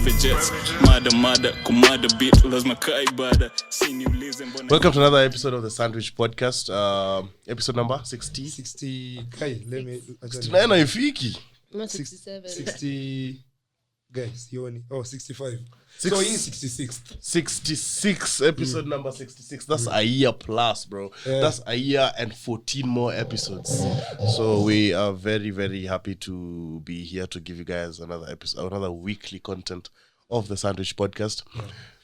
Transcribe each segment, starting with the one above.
private jets. Mada, kumada beat, lazima kaibada. Welcome to another episode of the Sandwich Podcast. Episode number 60. 60. Kai, let me. 69 haifiki. Not 67. 60. Guys, you only. Oh, 65. So in 66 episode number 66. That's a year plus, bro. That's a year and 14 more episodes. So we are very, very happy to be here to give you guys another episode, another weekly content of the Sandwich Podcast,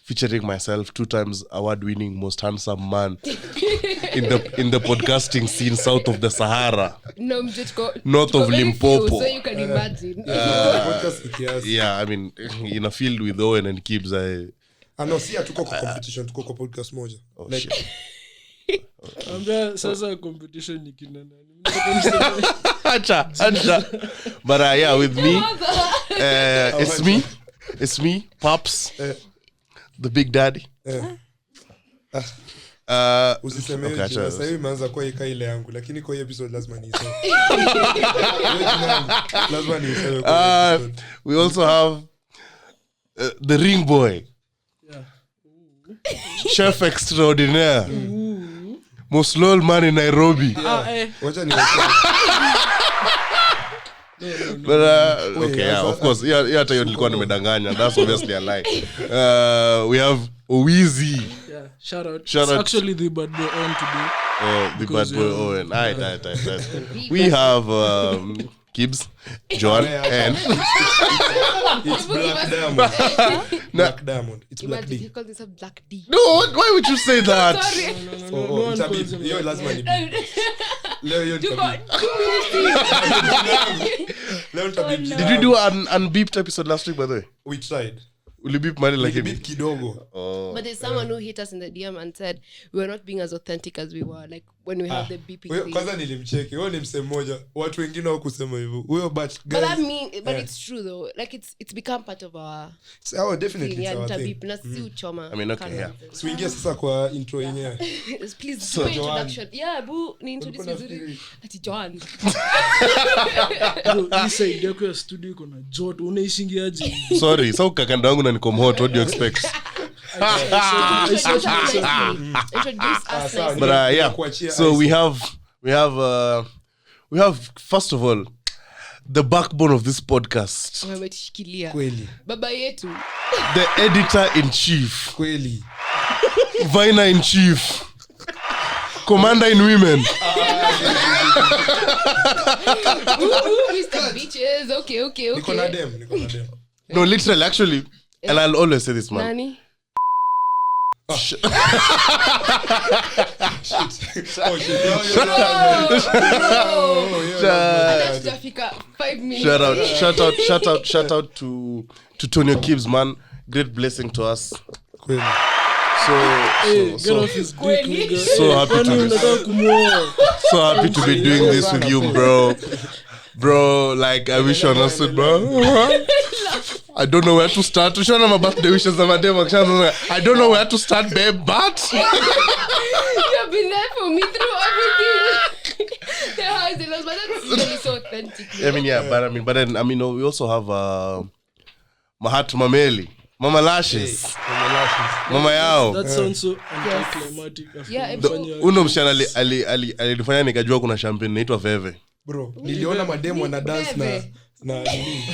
featuring myself, 2 times award-winning most handsome man in the podcasting scene south of the Sahara. No, north of Limpopo. So you can imagine. Yeah, I mean, in a field with Owen and Gibbs, no, see, tuko kwa competition, tuko kwa podcast moja. Oh, like, shit. Sasa competition ni kina nani? Acha. But yeah, with me, it's me, Pops, the Big Daddy. Usiseme okay, sasa hivi imeanza kwa ile yangu, lakini kwa episode lazima niseme. Lazima niseme kwa episode. We also have the Ring Boy. Yeah. Chef extraordinaire. Most loyal man in Nairobi. Wacha ni But okay, yeah, of course. Yeah, hata hiyo nilikuwa nimedanganya. That's obviously a lie. We have Owizi. Yeah, shout out. Actually the bad boy on today. The bad boy Owen. Aight. We have Gibbs, John, and it's Black Diamond. Black Diamond. It's Black Imagine D. you call this a Black D. no, why would you say that? Sorry. Oh, it's a bit. Yo, lazima ni. Leo yo tabi. Leo tabi. Did you do an unbeeped episode last week, by the way? We tried. Will you beep money like A him? bit kidogo. Oh. But there's someone who hit us in the DM and said we were not being as authentic as we were, like when we have the beeping thing. Kwanza nilimcheki. Wewe ni msemo moja. Watu wengine hawakusema hivyo. Wewe but But guys. but it's true though. Like it's become part of our Oh, definitely thing. it's our thing. Beep na si uchoma. I mean, okay, yeah. Swingia sasa kwa intro yenyewe. Please So, do introduction. Yeah, boo, ni introduce Ulikuwa vizuri. Ati John. Bro, hii side yako ya studio iko na joto. Unaishingiaje? Sorry, so kakanda wangu na nikom hot. What do you expect? Introduce us nicely. But yeah. So we have first of all the backbone of this podcast. Wametushikilia. Kweli. Baba yetu. The editor in chief. Kweli. Viner in chief. Commander in women. Mr. Bitches. Okay. Niko na dem. No, literally, actually, and I'll always say this, man. Nani? Oh shit. Tutafika 5 minutes. Shout out to Tonio Gibbs, man. Great blessing to us. Kweli. Get off his dick, nigga. So happy to be doing this with you, bro. Like I wish you understood, bro. I don't know where to start. I don't know where to start, babe, but You have been there for me through everything. The highs and lows, but that's really so authentic. I mean, yeah, but we also have Mahat Mameli, Mama Lashes, Mama Yao. That sounds so anticlimactic. Yeah, Uno mshana alifanya nikajua kuna champagne inaitwa Veve. Bro, niliona mademo na dance na nini.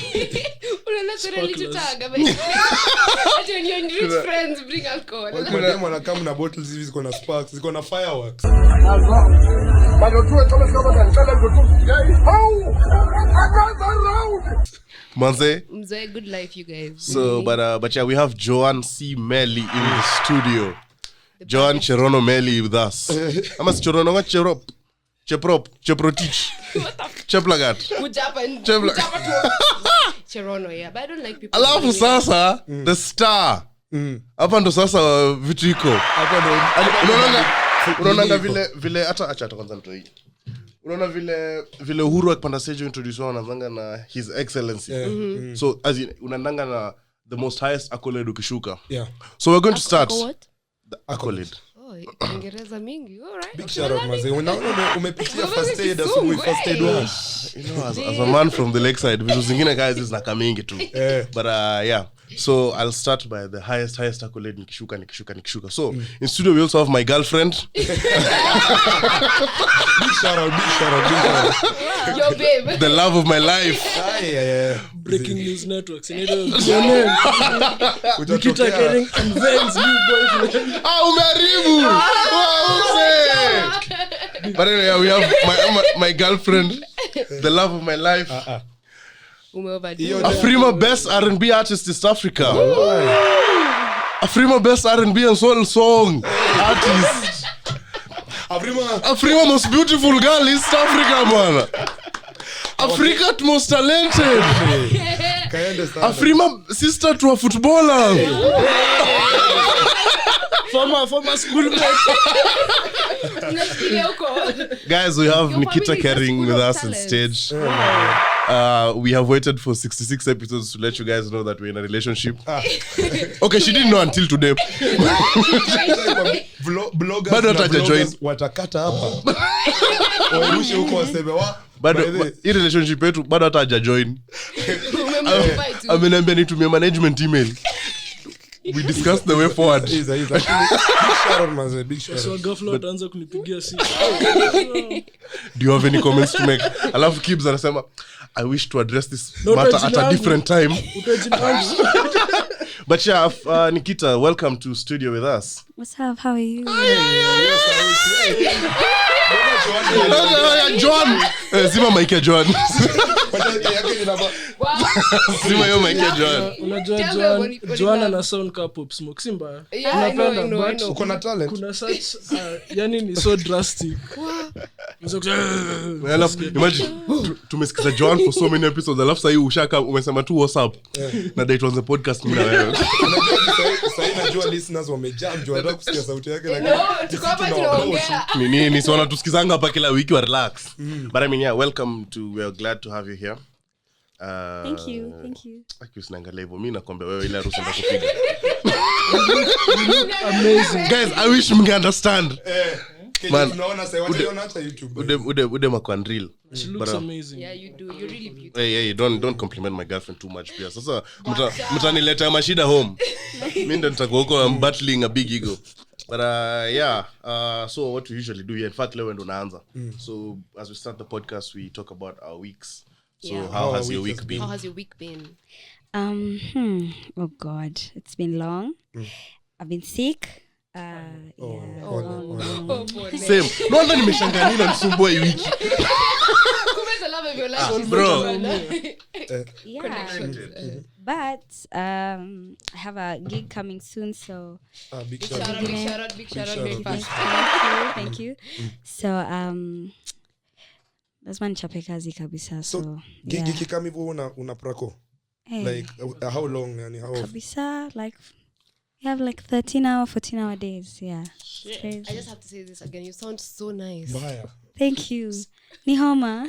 Naturally tutaga but when you're rich friends bring alcohol. Mademo na kama na bottles hivi ziko na sparks, ziko na fireworks. Manze. Mzee, good life you guys. So but yeah, we have Joanne C. Melly in the studio. Joanne Cherono Melly with us. Amas Cherono nga Cheprotich. Cheplagat. Cherono, yeah, but I don't like people. Alafu sasa the star. Hapa ndo sasa vitu iko. Hapa ndo unaona vile acha kwanza mtu hii. Unaona vile Uhuru akipanda stage introduce wanazanga na his excellency. So as in unaendanga na the most highest accolade ukishuka. Yeah. So we're going to start what? The accolade. Ingereza mingi. All right. Big shout out mazee. Umepitia first aid asubuhi first aid You know, as a man from the lakeside, vitu zingine guys is naka mingi tu. But yeah. So I'll start by the highest accolade, nikishuka. So in studio we also have my girlfriend. Big shout out. Your babe. The love of my life. Yeah. Breaking news networks. Nikita Kering unveils new boyfriend. Umeharibu. But anyway, we have my girlfriend, the love of my life. AFRIMA Best RnB Artist East Africa. AFRIMA Best RnB and Soul Song Artist. AFRIMA Most Beautiful Girl East Africa, man. Africa Most Talented. AFRIMA Sister to a footballer. Former schoolmate. Guys, we have Nikita Kering with us on stage. We have waited for 66 episodes to let you guys know that we're in a relationship. Okay, she didn't know until today. Bado hatajoin. Watakata hapa. Wairushe huko waseme bado hii relationship yetu bado hatajoin. Ameniambia nitumie management email. We discussed the way forward. Big shout out. So ghafla utaanza kunipigia simu. Do you have any comments to make? Alafu Kibs anasema I wish to address this matter at a different time. But yeah, Nikita, welcome to studio with us. What's up? How are you? John. Sima Mike John. Sima yo Mike John. Unajua John ana sound ka Pop Smoke Simba. Unapenda but uko na talent. Kuna such yani ni so drastic. Imagine tumesikiza John for so many episodes. Alafu sasa ushaka umesema tu WhatsApp. Na that was the podcast mimi na wewe. Sasa najua listeners wamejam juu hata kusikia sauti yake lakini ni sio tusikizanga hapa kila wiki wa relax. But I mean yeah, welcome to, we are glad to have you here. Thank you. Akiusinangalia hivyo mimi nakwambia wewe ile harusi ndakupiga. Amazing. Guys, I wish you understand. Man, tunaona sasa wataona hata YouTube. Ude makwanril. She looks amazing. Yeah, you do. You're really beautiful. Hey, don't compliment my girlfriend too much pia. Sasa mtanileta mashida home. Mimi ndo nitakuwa huko, I'm battling a big ego. But so what we usually do here, in fact leo ndo naanza. So as we start the podcast we talk about our weeks. So Yeah. how has your week been? How has your week been? Oh God, it's been long. I've been sick. Oh, Same. No wonder nimeshangaa na msumbua hii wiki. Kumbe the love of your life is bro. Yeah. But I have a gig coming soon, so Big Big shout out. shout out very fast. thank you. So lazima nichape kazi kabisa. So Gigi kama hivyo una prako. Like how long yani how kabisa, like we have like 14 hour days. Yeah. I just have to say this again. You sound so nice. mbaya. Thank you. Ni homa.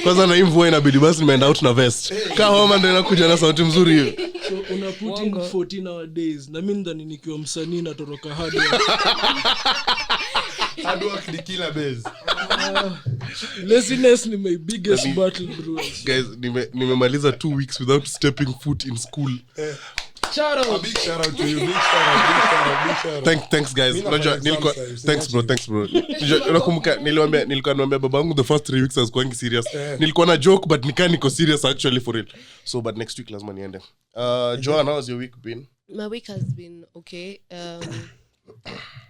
Kwanza na mvua inabidi basi nimeenda out na vest. Kaa homa ndio inakuja na sauti mzuri hiyo. So una put in 14 hour days. Na mimi ndani nikiwa msanii natoroka hadi. Hard work ni killer base. Laziness ni my biggest battle, bro. Guys, nimemaliza 2 weeks without stepping foot in school. Shout out. Big shout out to you. Big shout out. Thanks guys. Thanks bro. Nakumbuka nilikuwa naambia babangu the first 3 weeks I was going serious. Nilikuwa na joke but niko serious actually for real. So but next week lazima niende. Joanna, how's your week been? My week has been okay.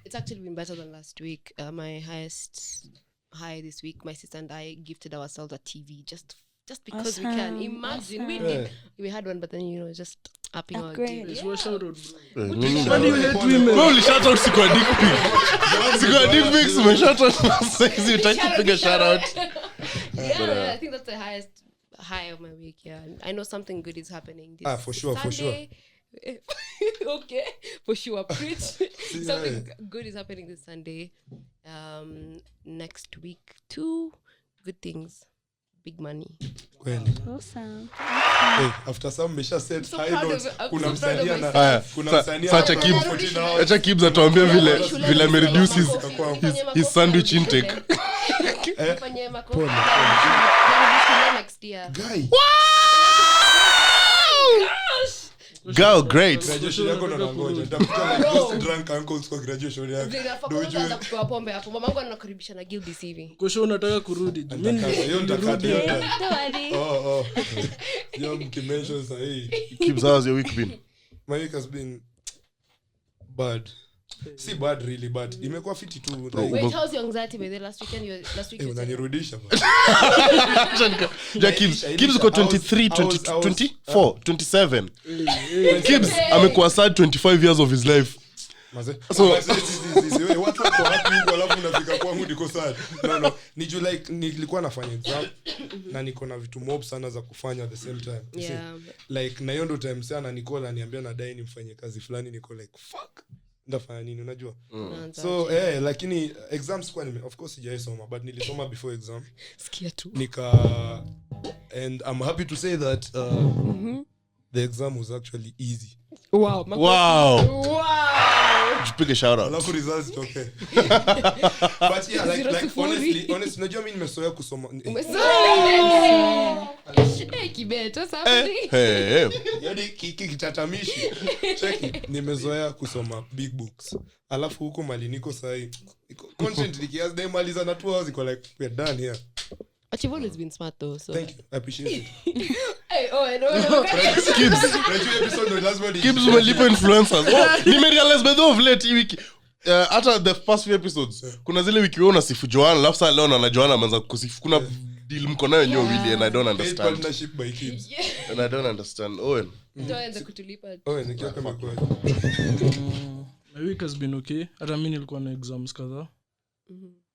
It's actually been better than last week. My highest high this week, my sister and I gifted ourselves a TV just because we can. Imagine we had one, but then just upping our game. It's what shout out, bro. Holy shout out siku ya dick pic. Siku ya dick pics me shout out. Sexy utaki kupiga shout out. Yeah, I think that's the highest high of my week. Yeah, I know something good is happening this for sure. Okay, for sure. Preach. Something good is happening this Sunday. Next week, 2 good things. Big money. Awesome. Hey, after some mesha set high notes, kuna msanii acha Kibs atuambie vile ame reduce his sandwich intake. Next year. Guy. Girl, great. Graduation yako ndo nangoja. Nitakuta like just drunk uncles kwa graduation yako. Ndio kutoa pombe hapo. Mamangu anakaribisha na Gil this evening. Kesho unataka kurudi. Mimi Hiyo nitakata yote. Don't worry. Oh. Yo mkimension sahi. Keeps, how's your week been? My week has been bad. Si bad really, but imekuwa fiti tu. Wait, how's your anxiety by the last weekend? Last week. Unanirudisha. Gibbs uko 23, 24, 27. Gibbs amekuwa sad 25 years of his life. So wewe watu wako happy huko alafu unafika kwangu niko sad. No. Nilikuwa nafanya exam na niko na vitu mob sana za kufanya at the same time. Yeah. Like na hiyo ndo time sana Nicola niambia nadai nimfanyie kazi fulani niko like fuck. Ndafanya nini unajua? So lakini exams kwa of course sijaisoma but nilisoma before exam. Sikia tu. And I'm happy to say that the exam was actually easy. Wow. Jipige shout out. Alafu results okay. But yeah, like honestly unajua mimi nimesoea kusoma. Kibeto safi. Yaani kitatamishi. Check nimezoea kusoma big books. Alafu huko mali niko sahi. Content nikianza day maliza na 2 hours iko like we're done here. But you've always been smart though, so. Thank you. I appreciate it. Hey, no. Gibbs umelipa influencers. Nimerealize by the of late hii wiki. Hata the past few episodes kuna zile wiki wewe unasifu Joanna, alafu sasa leo na Joanna ameanza kusifu. Kuna deal mko nayo nyowe really and I don't understand. Partnership by Gibbs. And I don't understand. Owen. Ndio kutulipa. Nikiwa kama kwa. My week has been okay. Hata mimi nilikuwa na exams kadhaa.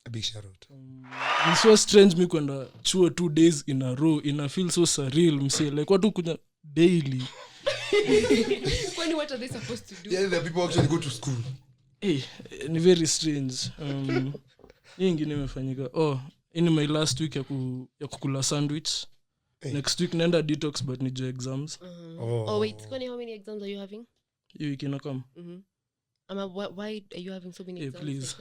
A big shout out. It's so strange me kwenda chuo 2 days in a row. Ina feel so surreal mse. Like watu kuja daily. What are they supposed to do? Yeah, the people actually go to school. Ni very strange. Hii ingine imefanyika. In my last week ya kukula sandwich. Next week naenda detox but nije exams. Wait, how many exams are you having? Hii wiki inakam. Why are you having so many exams? Please.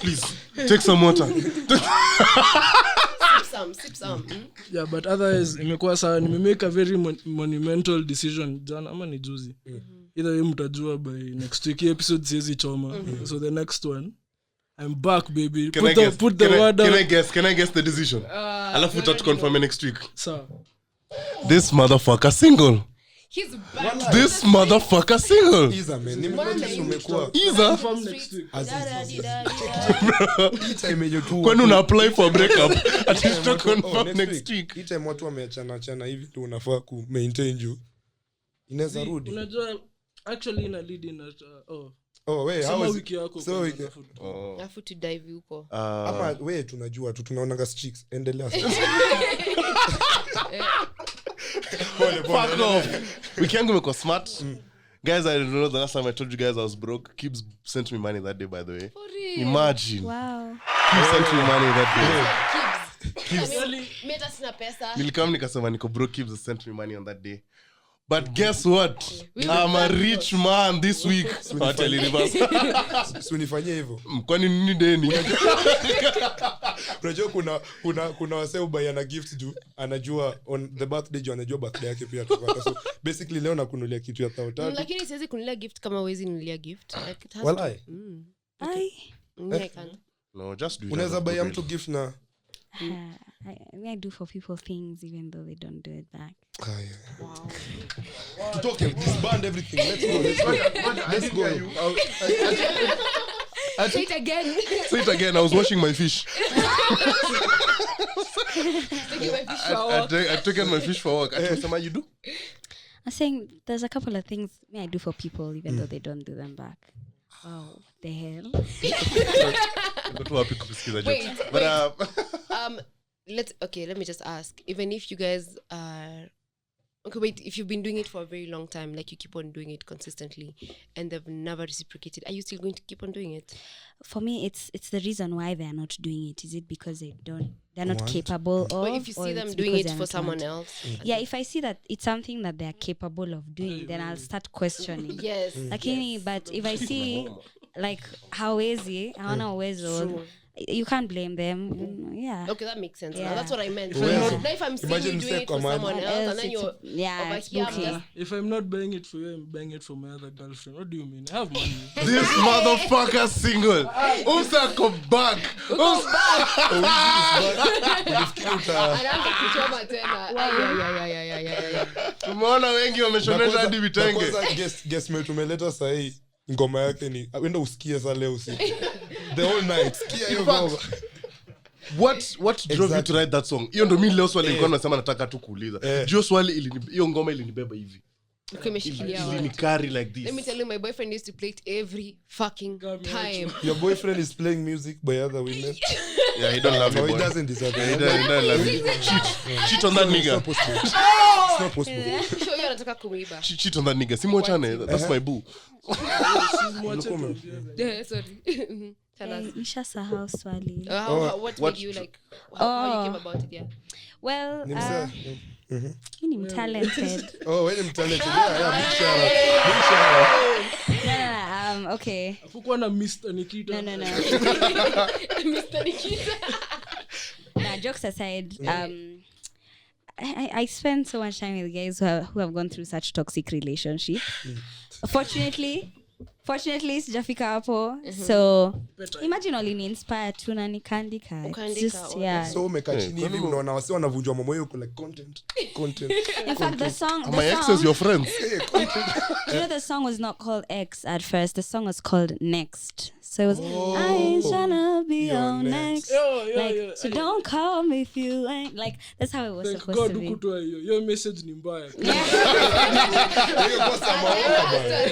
Please take some water. Sip some. Yeah, but otherwise imekuwa sawa. Nimemake a very monumental decision jana ama ni juzi. Either way mtajua by next week episode siwezi choma. So the next one I'm back, baby. Put the word out. Can I guess the decision? Alafu uta confirm next week. Sir. This motherfucker single. He's back. This motherfucker single. Iza man. Nimekuwa umekuwa. Iza. Confirm next week. Kwani una apply for breakup? At least to confirm next week. Hii time watu wameachana hivi tu unafaa ku maintain you. Inaweza rudi. Unajua actually ina lead in wait, how was wiki yako? So wiki. Afu to dive huko. Ama wewe tunajua tu tunaonaga chicks. Endelea sasa. Fuck off. Wiki yangu imekuwa smart. Guys, I don't know the last time I told you guys I was broke. Gibbs sent me money that day, by the way. For real? Imagine. Wow. Gibbs sent me money that day. Gibbs. Meta sina pesa. Nilikam nikasema niko broke. Gibbs sent me money on that day. But guess what? I'm a rich man this week. Actually, reverse. Unifanyie hivyo. Kwani nini deni? Unajua kuna wasee ubayana gift juu anajua on the birthday juu anajua birthday yake pia tutapata. So basically leo nakunulia kitu ya 3,000. Lakini siwezi kunulia gift kama huwezi nunulia gift. Like it has Well, to. I can't. No, just do it. Unaweza buy mtu gift na I do for people things even though they don't do it back. Wow. to talk disband everything. Let's go. Say it again. Say it again. I was washing my fish. I took my fish for work. You do? I'm saying there's a couple of things I do for people even though they don't do them back. Wow, the hell? Wait, let me just ask. Even if you guys are if you've been doing it for a very long time, like you keep on doing it consistently and they've never reciprocated, are you still going to keep on doing it? For me, it's the reason why they're not doing it. Is it because they're not capable of? But if you see them doing it for someone else, yeah, if I see that it's something that they're capable of doing, then I'll start questioning. Yes. Lakini, but if I see like how easy, hawana uwezo, you can't blame them. Yeah. Okay, that makes sense. Yeah. Now that's what I meant. Yeah. Now if I'm seeing Imagine you doing it for command. someone else, and then you're Yeah, over it's here, I'm okay. just If I'm not buying it for you, I'm buying it for my other girlfriend. What do you mean? I have money. This motherfucker single. Usako back. anaanza kuchoma tena. Yeah. Umeona wengi wameshomesha hadi vitenge. Guess me tumeleta sahi ngoma yake ni wenda usikie za leo usiku. The whole night. Sikia hiyo ngoma. What drove you to write that song? Hiyo ndo mimi leo swali nilikuwa nasema nataka tu kuuliza. Hiyo swali hiyo ngoma ilinibeba hivi. Ili carry like this. Let me tell you, my boyfriend used to play it every fucking time. Your boyfriend is playing music by other women. Yeah, he don't love you. No, he boy. doesn't deserve it. He don't love you. Cheat on that nigga. It's not possible. Sure, you anataka kuiba. Cheat on that nigga. Simwachane. That's my boo. Sorry. Tell us. Nishasahau swali. What made you like? How you came about it? Yeah. Well, Nimsa. I'm talented. Oh, when I'm talented. Yeah, big shout out. No, okay. Hakukuwa na Mr. Nikita. No. Mr. Nikita. Nah, jokes aside, I spend so much time with guys who have gone through such toxic relationships. Fortunately sijafika hapo. So imagine walini inspire tu na nikaandika. Just yeah. So umeka chini hivi unaona wasi wanavunjwa moyo uko like content. In fact, the song My ex is your friends. you know, the song was not called X at first. The song was called Next. So it was I ain't tryna be your next. Like, so don't call me if you ain't like. That's how it was Thank supposed God to be. ukutoa hiyo. Your message ni mbaya. Hiyo kwa Samaoka bana.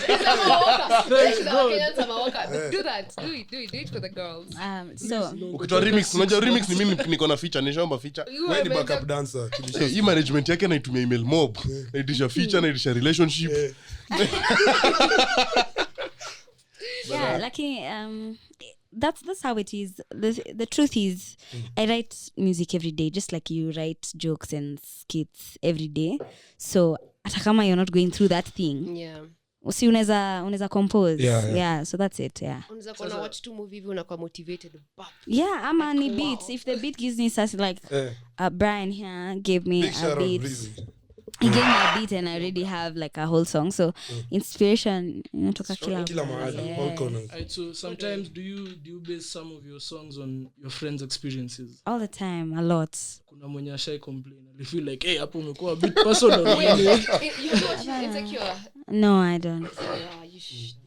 Do that. Do it for the girls. So Ukitoa remix, unajua remix ni mimi niko na feature, nishaomba feature. Wewe ni backup dancer. Hii management yake anaitumia email mob. Naitisha feature, naitisha relationship. yeah, lucky. That's how it is. The truth is, I write music every day, just like you write jokes and skits every day. So hata kama you're not going through that thing, Yeah. si unaweza compose. Yeah. So that's it. Yeah. Unaweza kuona watch tu movie hivi unakuwa motivated. Yeah, ama ni beats. If the beat gives me such like Brian here gave me Big a shout out beat. Breezy. He gave me a beat and I already have like a whole song. So inspiration inatoka Kila mahali, all corners. Right, so sometimes do you base some of your songs on your friends' experiences? all the time, a lot. Kuna mwenye ashai complain. I feel like, hey, hapo umekuwa a bit personal. You watch Insecure? No, I don't. Yeah,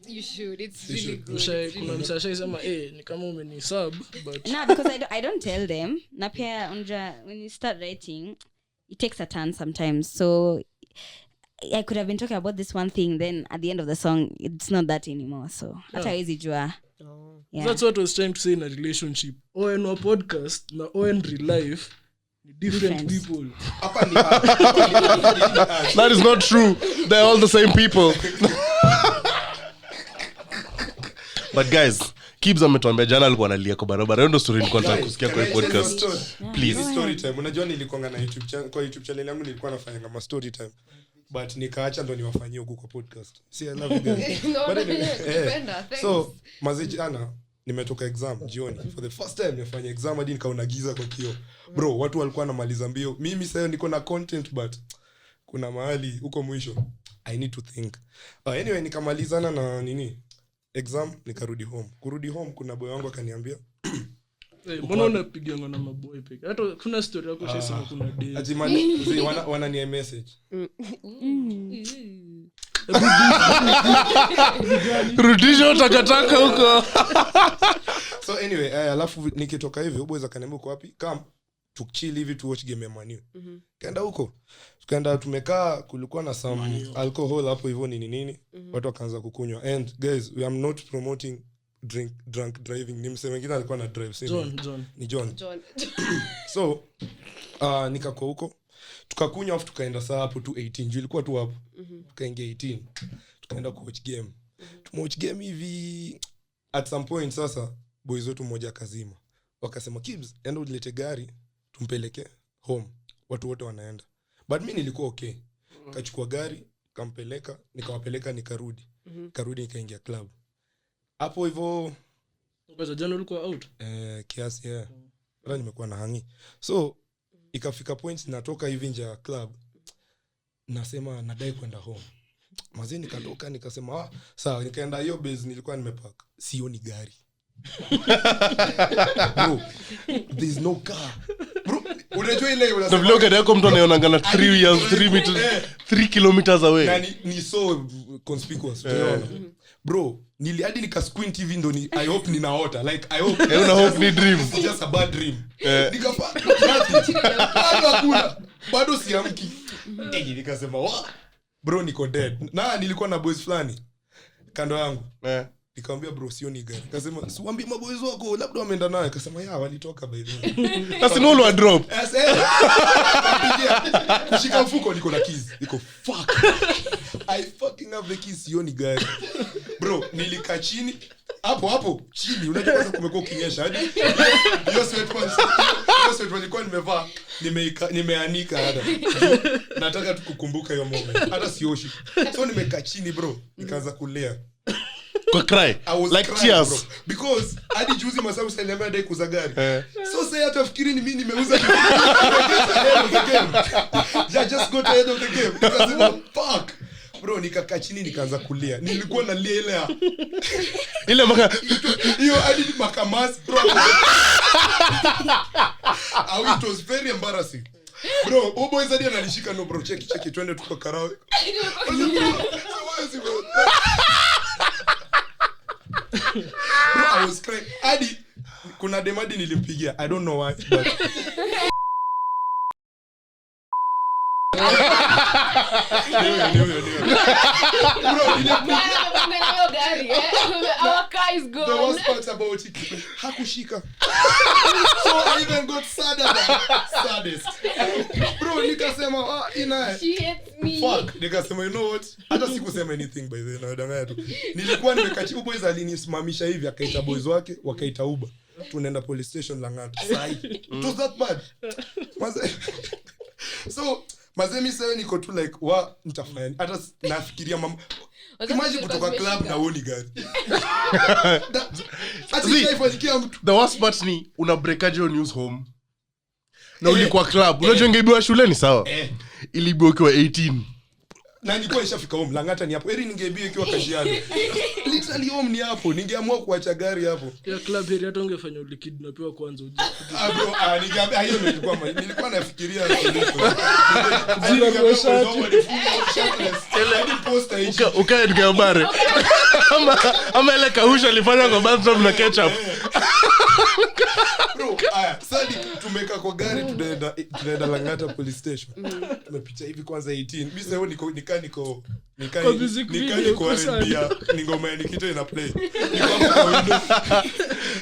you should. It's really good. Kuna msa ashai sema, hey, ni kama umeni sub, but No, because I don't tell them. Na pia unja when you start writing, it takes a turn sometimes. So I could have been talking about this one thing, then at the end of the song, it's not that anymore. So hata hawezi jua. Yeah. that's what I was trying to say in a relationship. ON or podcast, na ON real life, different people. That is not true. They're all the same people. But guys, Kibz ametuambia jana alikuwa analia kwa barabara. Hiyo ndo story nilikuwa nataka kusikia kwa podcast. Please. Story time. Unajua nilikuwa na YouTube channel, kwa YouTube channel yangu nilikuwa nafanya ma story time. But nikaacha ndo niwafanyie huko kwa podcast. See, I love you guys. No, But anyway, thanks. so jana nimetoka exam jioni. For the first time nifanya exam hadi nikaona giza kwa kio. Bro, watu walikuwa wanamaliza mbio. Mimi sasa niko na content but kuna mahali huko mwisho I need to think. Anyway nikamalizana na nini? Exam nikarudi home. Kurudi home kuna boy wangu akaniambia Mbona unapiga ngona maboy peke? Hata kuna story yako shesema kuna day. ati wanania message. Rudisha takataka huko. So anyway, alafu nikitoka hivi boys akaniambia uko wapi? Come tuchill hivi tu watch game ya Man U. Kaenda huko. Tukaenda tumekaa, kulikuwa na some alcohol hapo hivyo nini. Watu wakaanza kukunywa. And guys, we am not promoting drunk driving. Ni msemo mwingine alikuwa na drive same. John. So nikakuwa huko. Tukakunywa afu tukaenda saa hapo tu 18. Juu ilikuwa tu hapo. Tukaingia 18. Tukaenda ku watch game. Tumewatch game hivi at some point sasa boys wetu mmoja akazima. Wakasema Kibz, enda ulete gari tumpeleke home. Watu wote wanaenda. But mimi nilikuwa okay. Kachukua gari, nikawapeleka nikarudi. Karudi nikaingia club. Hapo hivyo Kwa jana ulikuwa out? Kiasi Wala nimekuwa na hangi. So ikafika point natoka hivi nje ya club. Nasema nadai kwenda home. Mazee nikatoka nikasema sawa, nikaenda hiyo base nilikuwa nimepark. Sioni gari. Bro, there's no car. Bro, unajua ile unasema vlog yako mtu anaona na 3 kilometers away. Na ni so conspicuous. Bro, hadi nika squint hivi ndo I hope ninaota. Like I hope una hope ni dream. It's just a bad dream. Nikapata bado siamki. Nikasema bro niko dead. Na nilikuwa na boys fulani kando yangu. Nikamwambia bro sioni gari. Akasema siwaambie maboys wako labda wameenda naye. Akasema walitoka by the way. Sasa no wa drop. Kushika mfuko niko na keys. Niko fuck. I fucking have the keys, sioni gari. Bro nilikaa chini hapo chini. Unajua kwanza kumekuwa kinyesha hadi hiyo sweat nilikuwa nimevaa nimeanika hata. Nataka tukukumbuka hiyo moment. Hata sioshi. So nimekaa chini bro nikaanza kulia. Kwa cry like tears bro. Because hadi juzi masabu saniambia dai kuuza gari. So say hata fikiri ni mimi nimeuza just got ahead of the game. Nikasema fuck bro, nikakaa chini nikaanza kulia. Nilikuwa nalia ile maka hiyo hadi makamasi bro. It was very embarrassing. Bro, boys hadi analishika no bro, check twende tuko Karawe. Bro, I was crying. Hadi kuna demadi nilimpigia. I don't know why but Our car is gone. The worst part about it, hakushika. So I even got saddest. Bro, nikasema she hates me. Fuck, nikasema you know what? Hata sikusema anything by the way, nawadanganya tu. Nilikuwa nimekachi boys alinisimamisha hivi akaita boys wake, wakaita Uber. Tunaenda police station Lang'ata. Sai. It was that bad. So mazemi sasa niko tu like nitafanya hata nafikiria mama imagine kutoka club na uoni gari. The worst part ni una breakaje on news home na ulikuwa club. Unajua ungeibiwa shuleni sawa, ilibiwa ukiwa 18 na nilikuwa nishafika home. Lang'ata ni hapo, ningeibiwa ikiwa Kajiado. Literally home ni hapo, ningeamua kuacha gari hapo ya club area. Hata ungefanya ulikidnapiwa kwanza uje bro. Ningeambia hiyo nilikuwa nafikiria ukae tukabare ama ile kausha alifanya kwa bathroom na ketchup. Bro, sasa tumeka kwa gari tunaenda Lang'ata police station. Tumepita hivi kwanza 18. Mimi sasa niko RnB, ni ngoma ya Nikita ina play.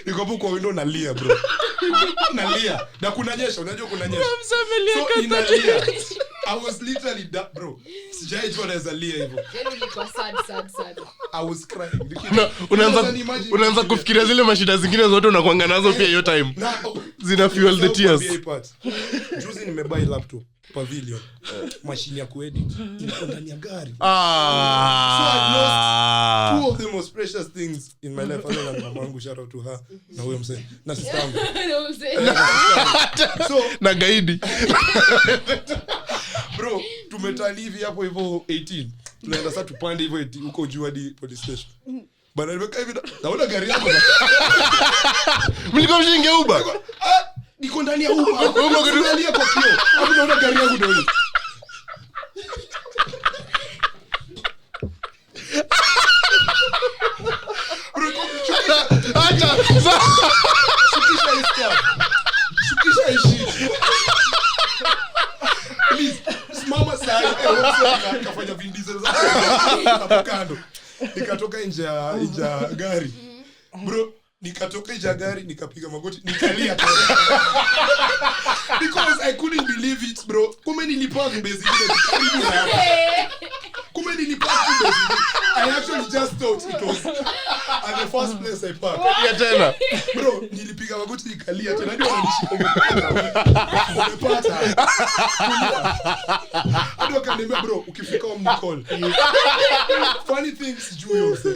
Niko hapo kwa window nalia bro. Nalia. Na kunanyesha, unajua kunanyesha. So inalia. I was literally that bro. Sijaijua naweza lia hivyo. Nilikuwa sad. I was crying. Unaanza kufikiria zile mashida zingine zote unakuanga nazo pia hiyo time. Zina fuel the tears. Juzi nimebuy laptop Pavilion. Machine ya kuedit. Niko ndani ya gari. So I lost two of the most precious things in my life. Ana mamangu, shout out to her. Na huyo msee. Na sistangu. So na gaidi. Bro, tumetali hivi hapo hivyo 18. Tunaenda sasa tupande hivyo huko juu hadi police station. Bana nimekaa hivi naona gari yako. Mliko mshinge Uber. Niko ndani ya Uber. Unaangalia kwa kio. Hapo naona gari yangu ndio hiyo. Bro, acha. Shukisha ishi. Please, simama sasa. Kafanya vindizo hapo kando. Nikatoka nje ya gari. Bro, nikatoka nje ya gari nikapiga magoti nikalia because I couldn't believe it bro. Kumbe nilipark base ile karibu na hapo. I actually just thought it was at the first place I park. Ya tena. Bro, nilipiga magoti nikalia tena ndio wananishika umepata. Hadi wakaniambia bro, ukifika home call. Funny things Julius.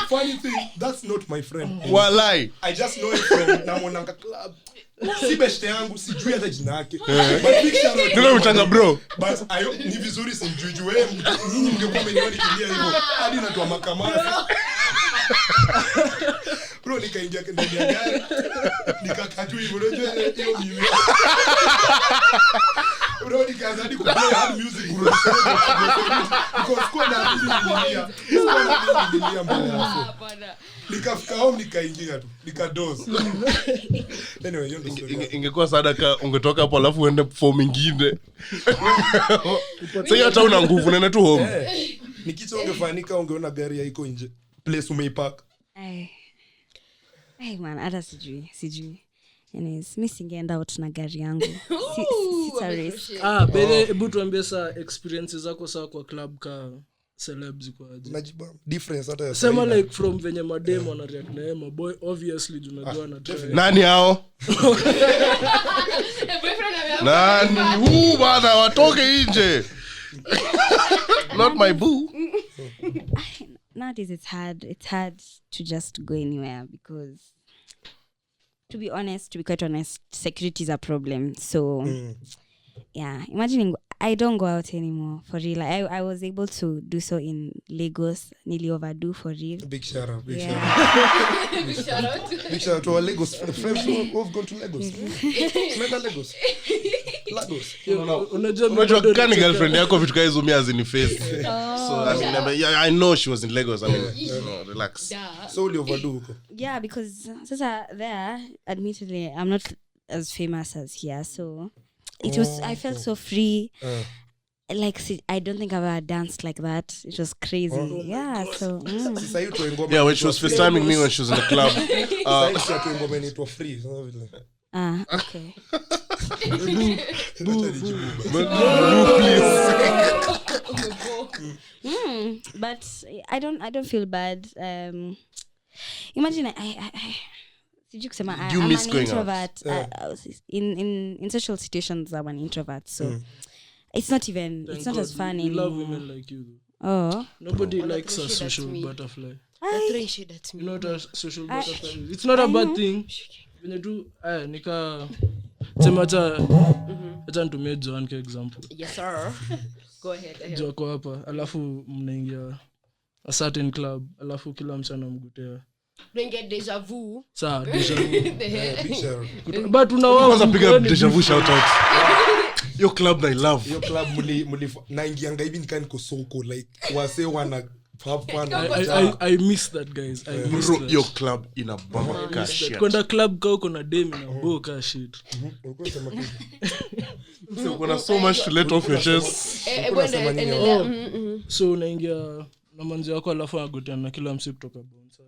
Funny thing, that's not my friend. Walai. I just know it from Namonanga Club. Si beshte yangu sijui hata jina yake. But big shout out. Ndio mtanga bro. But ni vizuri simjui wewe nyinyi mngekuwa mmeniona kilia hivyo. Hadi natoa makamasi. Bro nikaingia ndani ya gari. Nikakatu hivyo unajua hiyo mimi. Bro nikaanza hadi kuplay hard music bro. Because kwa na nilia. Nilia mbele hapo. Nikafika home nikaingia tu. Nikadoze. Anyway, hiyo ndio ingekuwa sadaka ungetoka hapo alafu uende form nyingine. Sasa hata una nguvu nenda tu home. Nikita ungefanyika ungeona gari haiko nje. Place umeipark. Man, hata sijui. Anyways, mimi singeenda out na gari yangu. Sita risk. Bele hebu tuambie saa experiences zako saa kwa club ka celebs kwa aje. Najiba difference hata ya sema like from venye mademo na react na Emma boy obviously tunajua na try. Nani hao? Nani bana watoke nje. Not my boo. Nowadays it's hard to just go anywhere because to be quite honest, security is a problem. So yeah, imagining I don't go out anymore for real. I was able to do so in Lagos, nearly overdo for real. Big shout out. Big shout out. Big shout out to our Lagos friends who've gone to Lagos. Mega Lagos. Unajua kani girlfriend yako vitu kaizo mia zini face. So I know she was in Lagos. I mean, relax. So will you overdo huko? Yeah, because sasa there, admittedly, I'm not as famous as here, so it was I felt so free. Like I don't think I've ever danced like that. It was crazy. Yeah, so yeah, when she was FaceTiming me when she was in the club. Free. Okay. But I don't feel bad. Imagine I'm an introvert. In social situations I'm an introvert, so it's not as fun anymore. Love women like you though. Oh, nobody likes a social butterfly. Throwing shade at me. Not a social butterfly. It's not a bad thing. When you do nika sema acha nitumie John kwa example. Yes sir. Go ahead. Joko hapa alafu mnaingia a certain club alafu kila mchana mgutea. Don't get deja vu. Sawa, deja vu. Big shout. But unawaza piga deja vu shout out. Your club I love. Your club muli naingianga hivi niko soko like wase wana have fun. I miss that guys. I miss that. Your club in a bummer cash shit. Kwenda club kwa uko na demi na boka shit. So kuna so much to let off your chest. So unaingia na manzi yako alafu agotea na kila msi kutoka bounce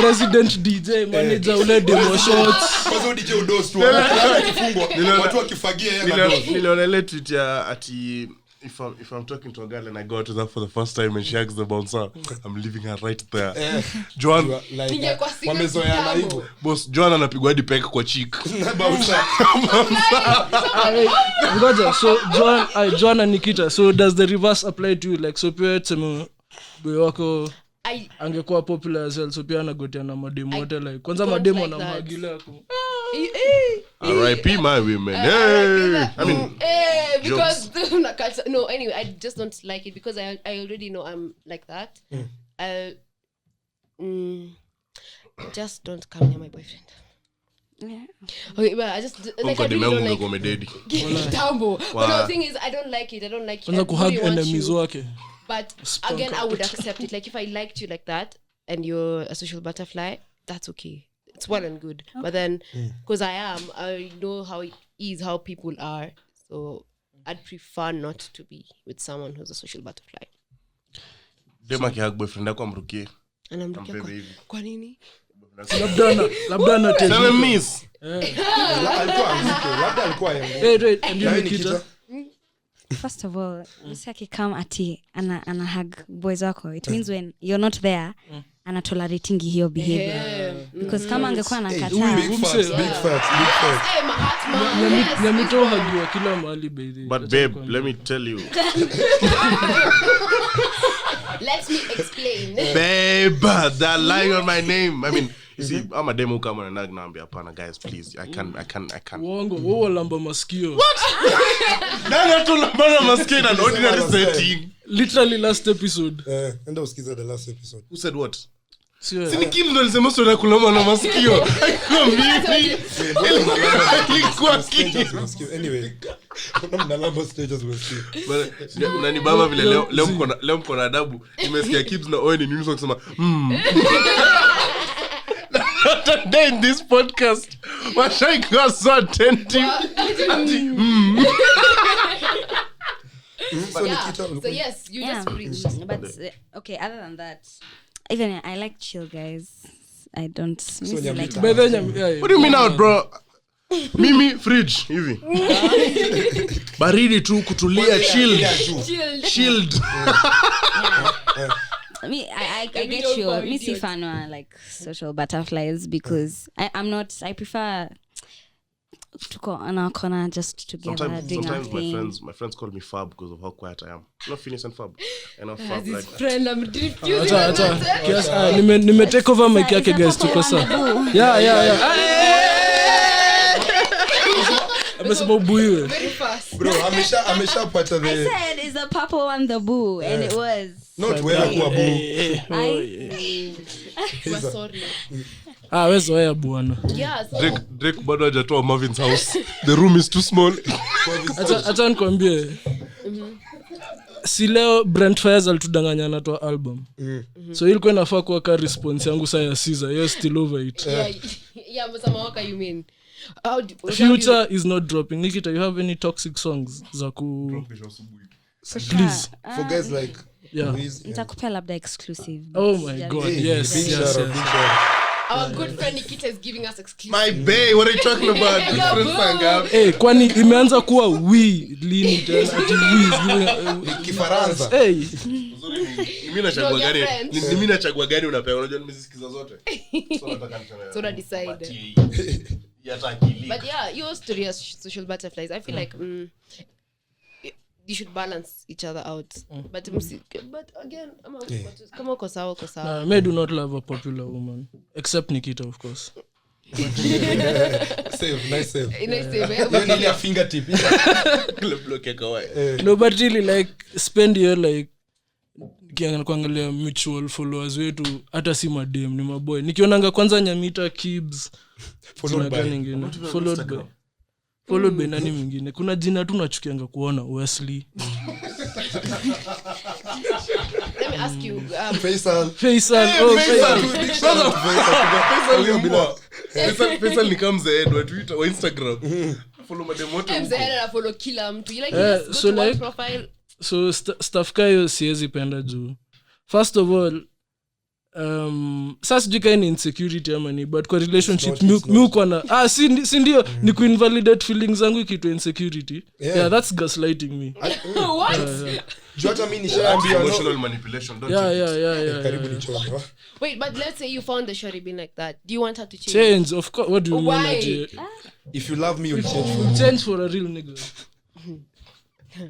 Resident DJ manager ule demo shots. Kwanza DJ udos tu kifungwa. Watu wakifagia yeye na dos. Nilionelea tweet ya ati if I'm talking to a girl and I go out with her for the first time and she asks the bouncer, I'm leaving her right there. Joan like wamezoeana hivyo. Boss Joan anapigwa hadi peke kwa cheek. Bouncer. Ngoja, so Joan and Nikita, so does the reverse apply to you? Like so pia tsema boy wako angekuwa popular as well, so pia anagotea na mademo wote like kwanza mademo na magila yako. R.I.P. my women. Hey. I mean, because no, anyway, I just don't like it because I already know I'm like that. Just don't come near my boyfriend. yeah. Okay, but I just like I really don't like comedy. Tambo. But the thing is I don't like it. I don't like it. Kwanza kuhug enemies wake. But again, I would accept it. Like if I liked you like that and you're a social butterfly, that's okay. It's well and good. Okay. But then, because I know how it is, how people are. So I'd prefer not to be with someone who's a social butterfly. Dema kihag boyfriend yako amrukie. Anamrukia kwa nini? Labda tell him miss. Labda alikuwa yangu. Wait, and you Nikita? first of all, msaki come ati ana hug boys wako. It means when you're not there, ana tolerating hiyo behavior. Because kama angekuwa anakataa. Big facts. Hey, Mahatma. Nyamito hajua kila mahali baby. But babe, let me tell you. Let me explain. Babe, they're lying on my name. I mean, you see, I'm a demo come on and naambia hapana guys, please. I can't. Wongo, wewe lamba masikio. Nani atolamba masikio in an ordinary setting? Literally last episode. Enda usikiza the last episode. Who said what? Sio. Sini Kim ndo alisema sio kulamba na masikio. Kwa mimi. Ilikuwa kiki. Anyway, mnalamba stages msiki. Nani baba vile leo mko na adabu. Nimesikia Kids na Owen ni unison kusema today in this podcast washaika so attentive. So Nikita, So yes, you just preached. But okay, other than that, even I like chill guys. I don't like By the What do you mean out, bro? Mimi fridge hivi. Baridi tu kutulia, shield. I get you. Me see fan like social butterflies because I prefer to go on a corner just together doing our thing. My friends call me Fab because of how quiet I am. Not Phineas and Fab. And I'm Fab His like friend, I'm refusing. Kiasi nime take over mic yake guys tuko sawa. Yeah. Amesema buiwe. Very fast. bro, ameshapata I the said it's a purple one, the boo, and it was. not wewe kuwa boo. We're sorry. Wezo ya bwana. Yeah, so Drake bado hajatoa Marvin's house. The room is too small. Acha nikwambie. Si leo Brent Fayez alitudanganya anatoa album. So ilikuwa inafaa kuwa ka response yangu saa ya Caesar. You're still over it. yeah, Msamawaka, you mean? Future is not dropping. Nikita, you have any toxic songs za ku please? For guys like Yeah. Wiz, Nitakupea labda exclusive. Oh my god. Yes. big shout out, big shout out. Our good friend Nikita is giving us exclusive. My bae, what are you talking about? Different fanga. Hey, kwani imeanza kuwa lini tena ati Kifaransa. Hey. Mimi nachagua gani unapewa? Unajua nimezisikiza zote. So nataka nichana. So decide. But yeah, your story as social butterflies, I feel like you should balance each other out. But again, come on, kosawa. I do not love a popular woman except Nikita, of course. Nice save. Nice Only a fingertip. Block ya kawaii. No, but really like spend your like kuangalia mutual followers wetu hata si madem ni maboy. Nikionanga kwanza Nyamita Kibs followed by nani mwingine. Kuna jina tu nachukianga kuona Wesley. Let me ask you Faisal. Faisal ni kama mzee wa Twitter wa Instagram. Follow madem wote. mzee follow kila mtu. You like go so to one like profile. so stuff kayo siwezi penda juu. First of all, sasa sijui kama ni insecurity ama ni, but kwa relationship mi uko na si ndio ni kuinvalidate feelings zangu ikiitwa insecurity. Yeah, that's gaslighting me. What? Jota mimi nishaambia Emotional manipulation, don't Yeah. karibu nichome. Wait, but let's say you found the shorty being like that. Do you want her to change? Change, of course. What do you Why? mean? If you love me, you'll change for me. Change for a real nigga.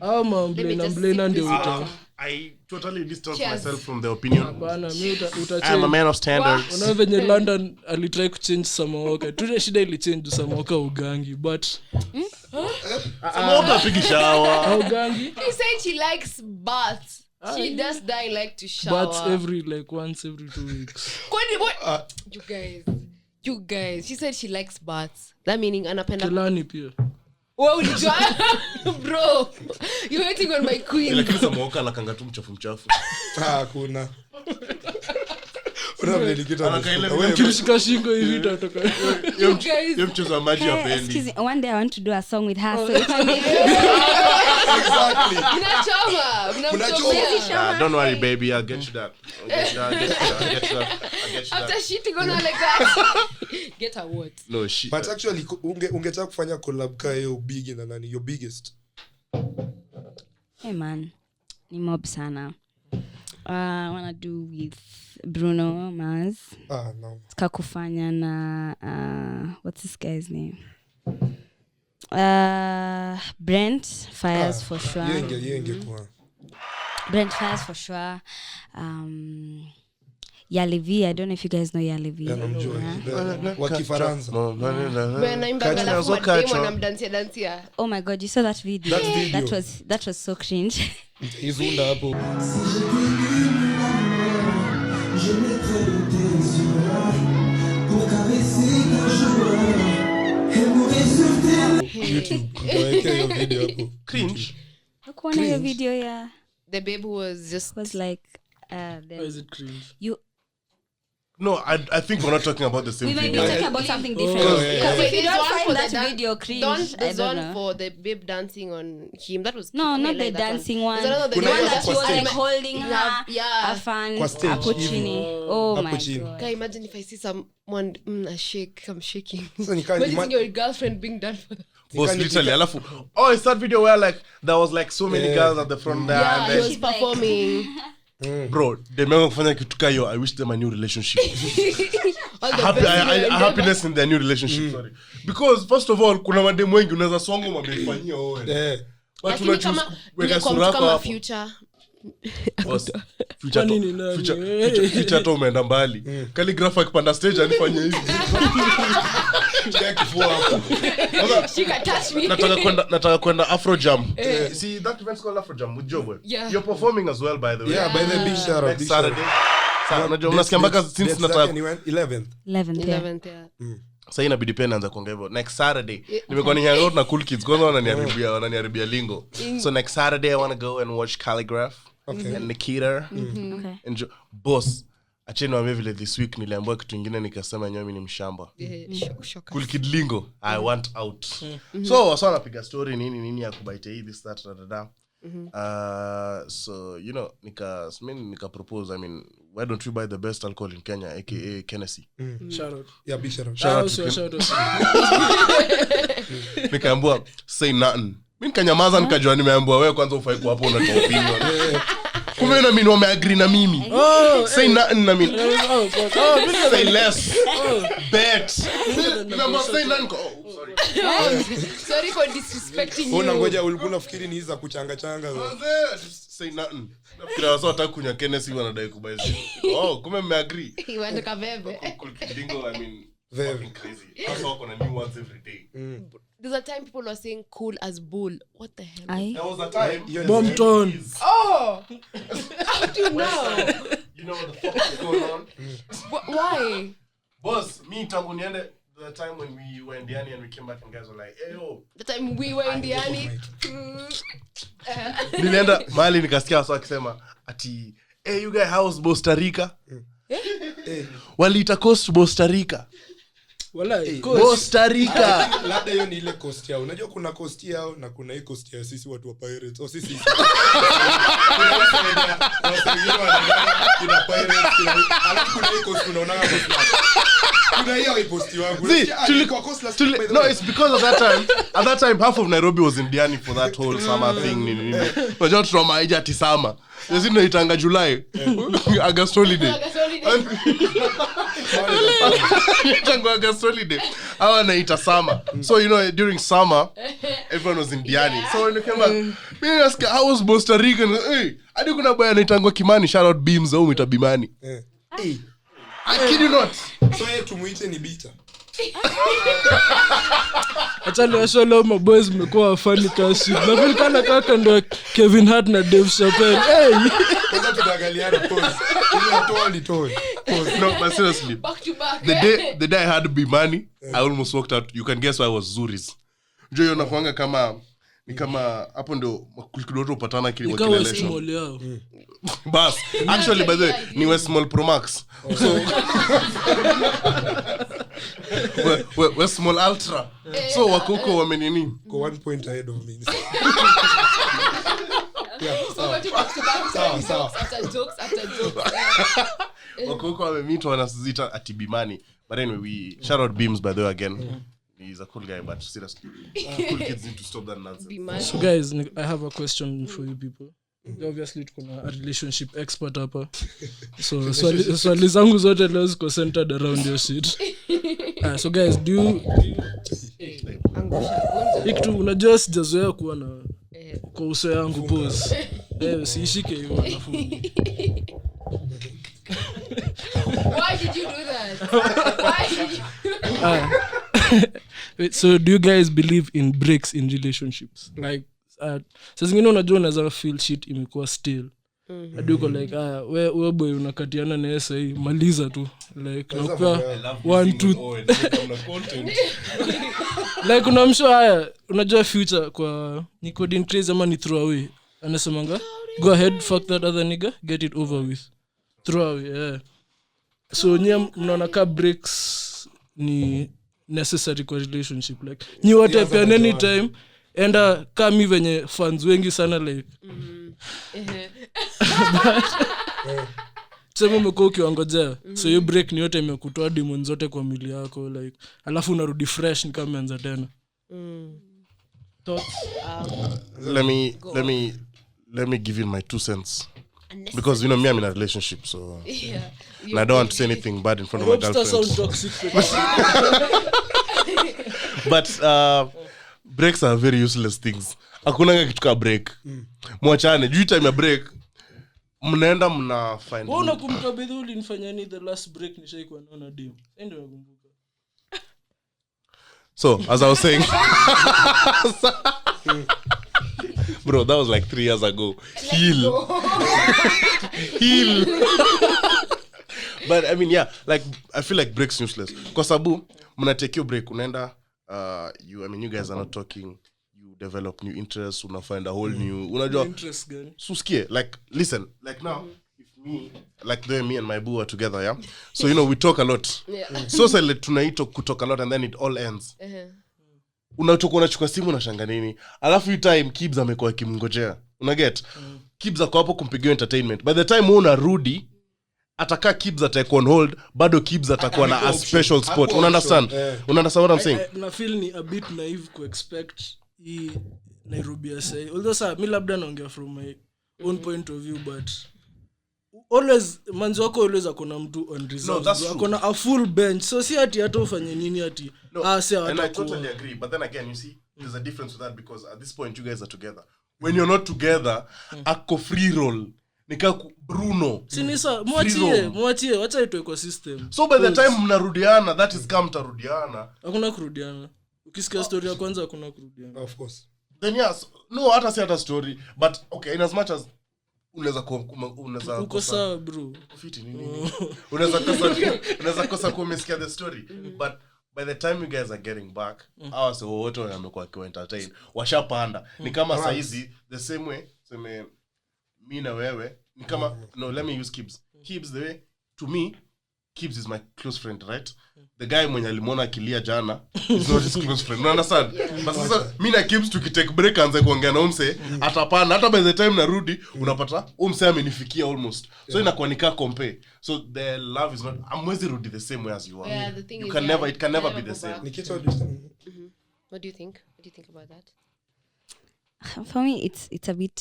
I'm blame ndio uta. I totally distance Cheers. myself from the opinion. Bana mi uta I am a man of standards. Una venye London alitry kuchange Samaoka. Tuna shida ili change Samaoka ugangi, but Samaoka pigi shower. ugangi He said she likes baths. She does die like to shower. but every like once every 2 weeks. Kwani what? You guys. She said she likes baths. That meaning anapenda. Kelani pia. Wow, bro. You're waiting on my queen. Lakini Samaoka anakanga tu mchafu. Kuna unavile Nikita. Ukishika shingo hivi utatoka. You guys. Yeye mchezo wa maji hapendi. Excuse me, one day I want to do a song with her. So if I make Exactly. Mnachoma. Don't worry baby, I'll get you that. After shitting on her like that. Get her what? No shit. But actually ungetaka kufanya collab ka hiyo big na nani your biggest. Hey man, ni mob sana. I wanna do with Bruno Mars. No. Kakufanya na what's this guy's name? Brent Fires for sure. Brent Fires for sure. Yalivi, I don't know if you guys know Yalivi. Wakifaransa. Oh my god, you saw that video? That was so cringe. Izunda hapo. YouTube. Hiyo video hapo. Cringe. Hakuona hiyo video ya the babe who was like Why is it cringe? No, I think we're not talking about the same we might be video. talking about something different. Because if you don't find that video cringe, I don't know. For the babe dancing on him, that was no, not the dancing one. The one that she was like holding her, a fan, hapo chini. Oh my god! Can you imagine if I see someone shake? I'm shaking. So imagine your girlfriend being done for that. Was literally alafu. Oh, it's that video where like there was like so many girls at the front there. Yeah, and he was performing. Bro, they never kufanya kitu kayo. I wish them a new relationship. Happiness in their new relationship. Sorry, because first of all, kuna mademu wengi unaweza songo mabefanyia wewe. But una choose weka sura yako future. Future to umeenda mbali. Calligraph akipanda stage anifanyia hivi. Nataka kwenda Afro Jam. See that event's called Afro Jam with Joe. Yeah. You're performing as well, by the way. Yeah, by the big shout out. Saturday. Unasikia mpaka since nataka 11th. Yeah. Sasa inabidi pia naanza kuongea hivyo. Next Saturday nimekuwa ni hangout na cool kids. Kwanza wananiharibia lingo. So next Saturday I want to go and watch Calligraph and Nikita. Okay. And boss acheni wame vile this week niliambiwa kitu kingine nikasema nyomi ni mshamba. Cool kid lingo. I want out. So wasa napiga story nini ya kubaite hii this that da. So you know nika propose, I mean, why don't we buy the best alcohol in Kenya, aka Hennessy? Shout out. Yeah, big shout out. Shout out. Nikaambiwa say nothing. Mimi kanyamaza nikajua nimeambiwa wewe kwanza ufai kwa hapo unatoa opinion. Kumbe na mimi wameagree na mimi. Say nothing na mimi. Say less. Bet. Remember say nothing. Sorry. Sorry for disrespecting you. Unangoja ulikuwa unafikiri ni za kuchanga. Say nothing. Nafikira wasa wataka kunywa Hennessy wanadai kubaiza. Kumbe mmeagree. You want to kabebe. Dingo, I mean, very crazy. That's all gonna new ones every day. There's a time people were saying cool as bull. What the hell? There was a time. Bompton. Oh! How do you know? You know what the fuck is going on? Why? Boss, me tangu niende the time when we were in Diani and we came back and guys were like, hey yo. The time we were in Diani. Nilienda mahali nikasikia wasa wakisema ati, hey you guys, how's Costa Rica? Waliita coast Costa Rica. Costa Rica. Labda hiyo ni ile coast yao. Unajua kuna coast yao na kuna hii coast ya sisi watu wa pirates. O sisi. Kuna pirates. Alafu kuna hii coast unaona hapo. Kuna hiyo posti wangu. No, it's because of that time. At that time half of Nairobi was in Diani for that whole summer thing. Unajua from Aija Tisama. Yesi naitanga July. August holiday. Tangu August holiday. Hawa naita summer. So you know during summer everyone was in Diani. So when you came back, mimi ask how was Costa Rica? Hey, hadi kuna boy anaitangwa Kimani, shout out Beams au mita Bimani. Hey. I kid you not. So yeye tumuite ni bita. Achali washola my boys mmekuwa funny kasi. Na vile kana kaka ndo Kevin Hart na Dave Chappelle. Hey. Kwanza tunaangaliana pause. Ile told. No, but seriously. Back to back. The day I had Bimani, I almost walked out. You can guess why I was Zuri's. Njoo yona kuanga kama ni kama hapo ndo kidogo upatana kile wakilelesha. Bas, actually by the way, ni we small Pro Max. So we small Ultra. So wakoko wamenini. Go 1 point ahead of me. So what you back to back after jokes. Wakoko wamemeet wanazita ati Bimani. But anyway, we shout out Beams by the way again. He's a cool guy, but seriously, cool kids need to stop that nonsense. Be mad. So guys, I have a question for you people. Obviously tuko na a relationship expert hapa. So swali zangu zote leo ziko centered around your shit. So guys, do you Iktu unajua sijazoea kuwa na kwa uso yangu pose. Siishike hiyo wanafunzi. Why did you do that? Why did you Wait, so do you guys believe in breaks in relationships? Like sasa zingine unajua unaweza feel shit imekuwa still. Hadi uko like wewe boy unakatiana na yeye sahi maliza tu like nakuwa 1 2 like unamshow haya unajua future kwa Nicodin crazy ama ni throw away anasemanga go ahead fuck that other nigga get it over with throw away yeah. So nyie mnaona ka breaks ni necessary kwa relationship like nyi wote pia anytime enda kama venye fans wengi sana like sema umekuwa ukiwangojea so hiyo break ni yote imekutoa demons zote kwa mwili yako like alafu unarudi fresh ni kama umeanza tena. Thoughts? Let me give you my 2 cents. Because I'm in a relationship, so and I don't want to say anything bad in front of my girlfriend. Sound toxic. But breaks are very useless things. Hakuna kitu ka break. Mwachane, juu time ya break mnaenda mna find. Wewe unakumbuka bedhuli nifanya ni the last break nishaikuwa naona dim. Ndio nakumbuka. So, as I was saying, bro, that was like 3 years ago. Heal. But I mean, yeah, like I feel like breaks useless. Cause abu, mna take your break, unaenda, you guys are not talking. You develop new interests. Una find a whole new. Unajua. Interest gani? Suskie, like listen, like now, if me and my boo are together, yeah. So we talk a lot. Yeah. So tunaito kutalk a lot, and then it all ends. Unachukua simu unashanga nini alafu time Kibs amekuwa kimngojea unaget Kibs ako hapo kumpigia entertainment by the time unarudi ataka Kibs atakuwa on hold bado Kibs atakuwa na a special spot understand what I'm saying na feel ni a bit naive to expect hii Nairobi say although sir me labda naongea from my own point of view but always manzi wako always akona mtu on reserve akona a full bench so si ati hata ufanye nini ati and I totally agree but then again you see there's a difference with that because at this point you guys are together when you're not together ako free roll nika Bruno sinisa mwachie wacha itoe kwa system so by the time mnarudiana that is come tarudiana hakuna kurudiana ukisikia story ya kwanza hakuna kurudiana of course then yes no hata si hata story but okay in as much as unaweza uko sawa bro fiti nini unaweza kosa kumesikia the story but by the time you guys are getting back hours wote wamekuwa kwa entertain washapanda ni kama saizi the same way sema mimi na wewe ni kama no let me use Kibs the way to me Kibs is my close friend right the guy mwenye alimuona akilia jana is not his close friend you understand but sasa mimi na Kibs tukitake break anze kuongea na umse atapana hata by the time narudi unapata umse amenifikia almost so inakuwa nika compare so the love is not amwezi rudi the same way as you are yeah, the thing you is, can never it can never be the same Nikita what do you think about that For me it's a bit